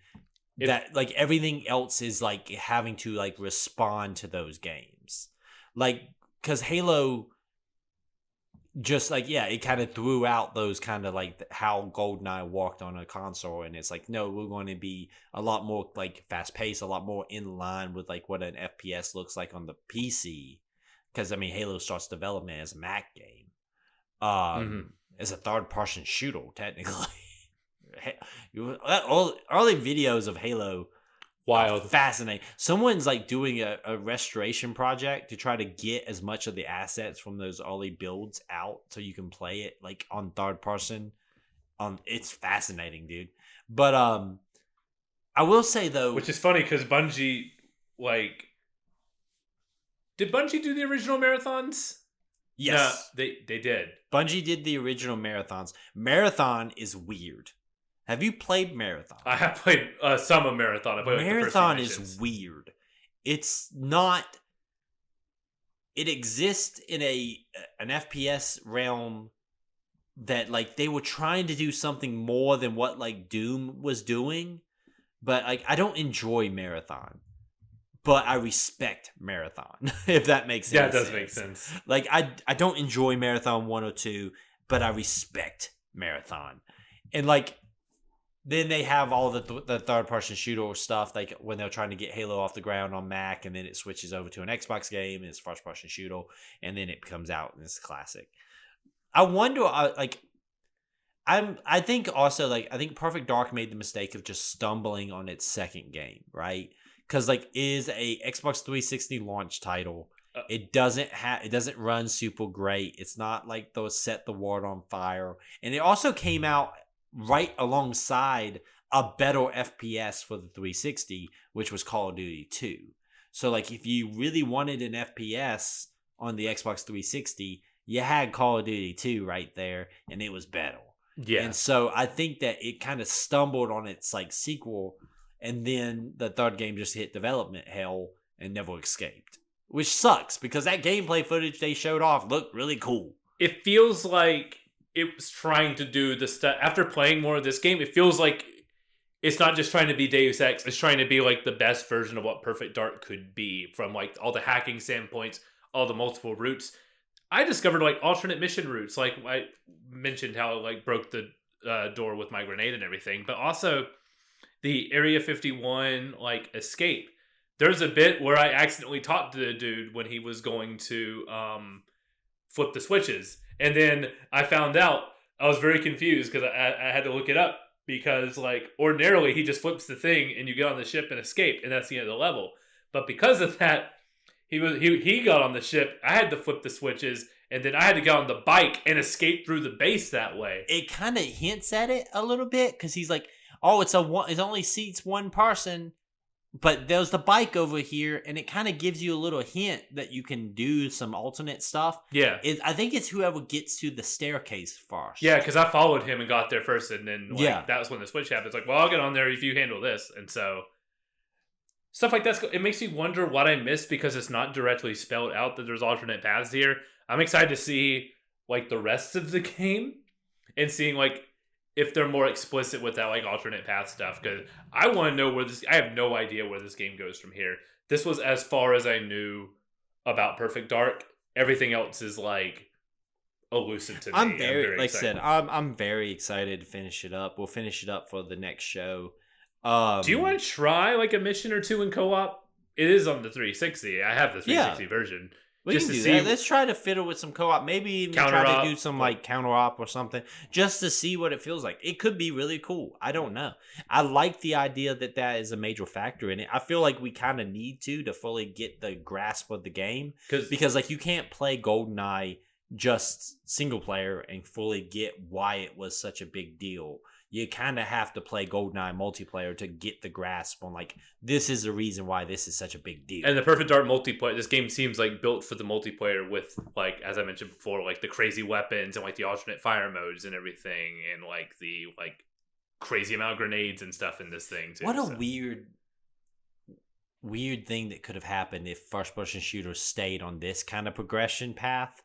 that like everything else is like having to like respond to those games, like because Halo just like it kind of threw out those kind of like how GoldenEye walked on a console, and it's like no, we're going to be a lot more like fast paced, a lot more in line with like what an FPS looks like on the PC, because I mean Halo starts development as a Mac game, as a third person shooter technically. All early videos of Halo, wild, fascinating. Someone's like doing a restoration project to try to get as much of the assets from those early builds out so you can play it like on third person. It's fascinating, dude. But I will say though, which is funny because Bungie, like, did Bungie do the original marathons? Yes, no, they did. Bungie did the original marathons. Marathon is weird. Have you played Marathon? I have played some of Marathon. I played Marathon like the first few is weird. It's not. It exists in an FPS realm that like they were trying to do something more than what like Doom was doing, but like I don't enjoy Marathon, but I respect Marathon. If that makes sense. Yeah, it does make sense. Like I don't enjoy Marathon 1 or 2, but I respect Marathon, and like. Then they have all the third-person shooter stuff, like when they're trying to get Halo off the ground on Mac, and then it switches over to an Xbox game, and it's first-person shooter, and then it comes out, and it's classic. I wonder, I think also, like, I think Perfect Dark made the mistake of just stumbling on its second game, right? Because, like, it is a Xbox 360 launch title. It doesn't run super great. It's not like those set the world on fire. And it also came out right alongside a better FPS for the 360, which was Call of Duty 2. So like if you really wanted an FPS on the Xbox 360, you had Call of Duty 2 right there, and it was better. Yeah. And so I think that it kind of stumbled on its like sequel, and then the third game just hit development hell and never escaped. Which sucks because that gameplay footage they showed off looked really cool. It feels like it was trying to do the stuff after playing more of this game. It feels like it's not just trying to be Deus Ex. It's trying to be like the best version of what Perfect Dark could be from like all the hacking standpoints, all the multiple routes. I discovered like alternate mission routes. Like I mentioned how it like broke the door with my grenade and everything, but also the Area 51 like escape. There's a bit where I accidentally talked to the dude when he was going to flip the switches. And then I found out, I was very confused because I had to look it up because like ordinarily he just flips the thing and you get on the ship and escape and that's the end of the level. But because of that, he got on the ship, I had to flip the switches, and then I had to get on the bike and escape through the base that way. It kind of hints at it a little bit because he's like, oh, it only seats one person. But there's the bike over here, and it kind of gives you a little hint that you can do some alternate stuff. Yeah. I think it's whoever gets to the staircase first. Yeah, because I followed him and got there first, and then that was when the switch happened. It's like, well, I'll get on there if you handle this. And so, stuff like that, it makes me wonder what I missed because it's not directly spelled out that there's alternate paths here. I'm excited to see, like, the rest of the game and seeing, like, if they're more explicit with that like alternate path stuff, because I want to know I have no idea where this game goes from here. This was as far as I knew about Perfect Dark. Everything else is like elusive to me. I'm very like excited. I said, I'm very excited to finish it up. We'll finish it up for the next show. Do you want to try like a mission or two in co-op? It is on the 360. I have the 360 version. We just can to do see. that. Let's try to fiddle with some co-op. Maybe even try Counter-op. to do some like counter-op or something just to see what it feels like. It could be really cool. I don't know. I like the idea that is a major factor in it. I feel like we kind of need to fully get the grasp of the game because like you can't play GoldenEye just single player and fully get why it was such a big deal. You kind of have to play GoldenEye multiplayer to get the grasp on like this is the reason why this is such a big deal. And the Perfect Dark multiplayer, this game seems like built for the multiplayer with like, as I mentioned before, like the crazy weapons and like the alternate fire modes and everything, and like the like crazy amount of grenades and stuff in this thing too. What a weird thing that could have happened if first-person shooters stayed on this kind of progression path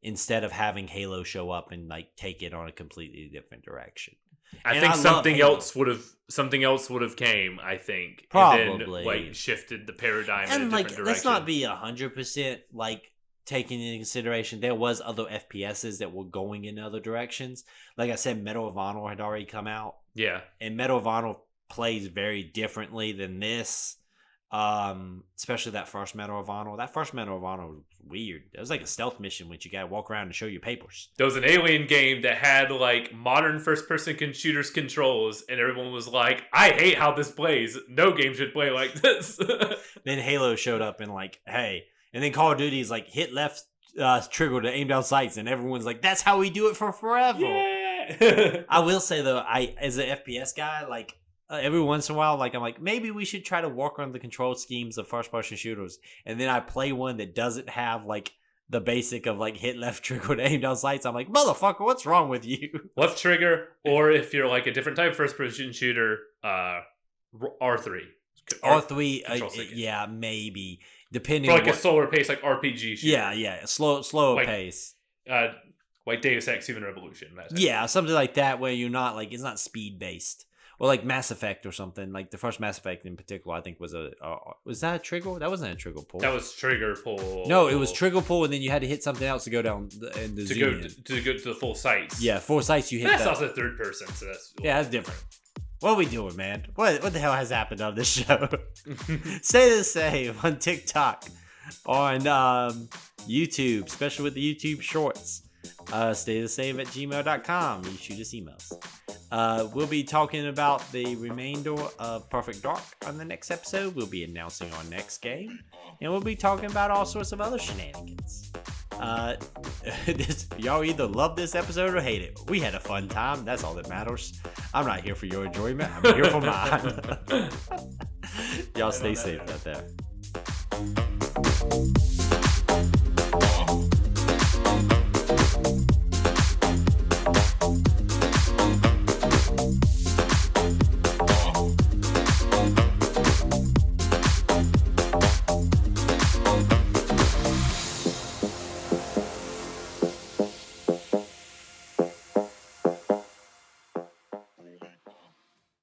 instead of having Halo show up and like take it on a completely different direction. I think something else would have came. I think probably and then, like shifted the paradigm in a like different direction. Let's not be 100% like taking into consideration there was other FPSs that were going in other directions. Like I said, Medal of Honor had already come out. Yeah, and Medal of Honor plays very differently than this. Especially that first Medal of Honor. That first Medal of Honor was weird. It was like a stealth mission which you gotta walk around and show your papers. There was an Alien game that had like modern first-person shooters controls, and everyone was like, "I hate how this plays. No game should play like this." Then Halo showed up and like, hey, and then Call of Duty is like hit left trigger to aim down sights, and everyone's like, "That's how we do it for forever." Yeah. I will say though, I as an FPS guy, like. Every once in a while, like I'm like, maybe we should try to work on the control schemes of first-person shooters, and then I play one that doesn't have like the basic of like hit left trigger to aim down sights. I'm like, motherfucker, what's wrong with you? Left trigger, or if you're like a different type of first-person shooter, R3. R3, yeah, maybe depending for like a slower pace, like RPG shooter. Yeah, slower like, pace. Like Deus Ex Human Revolution. Yeah, something like that where you're not like it's not speed based. Or like Mass Effect or something. Like the first Mass Effect in particular, I think was was that a trigger? That wasn't a trigger pull. That was trigger pull. No, it was trigger pull, and then you had to hit something else to go down and to go to the full sights. Yeah, full sights you hit. That's also third person, so that's that's different. What are we doing, man? What the hell has happened on this show? Stay the same on TikTok, on YouTube, especially with the YouTube Shorts. Stay the same at gmail.com. You shoot us emails. We'll be talking about the remainder of Perfect Dark on the next episode. We'll be announcing our next game, and we'll be talking about all sorts of other shenanigans. Y'all either love this episode or hate it. We had a fun time. That's all that matters. I'm not here for your enjoyment. I'm here for mine. Y'all stay safe out there.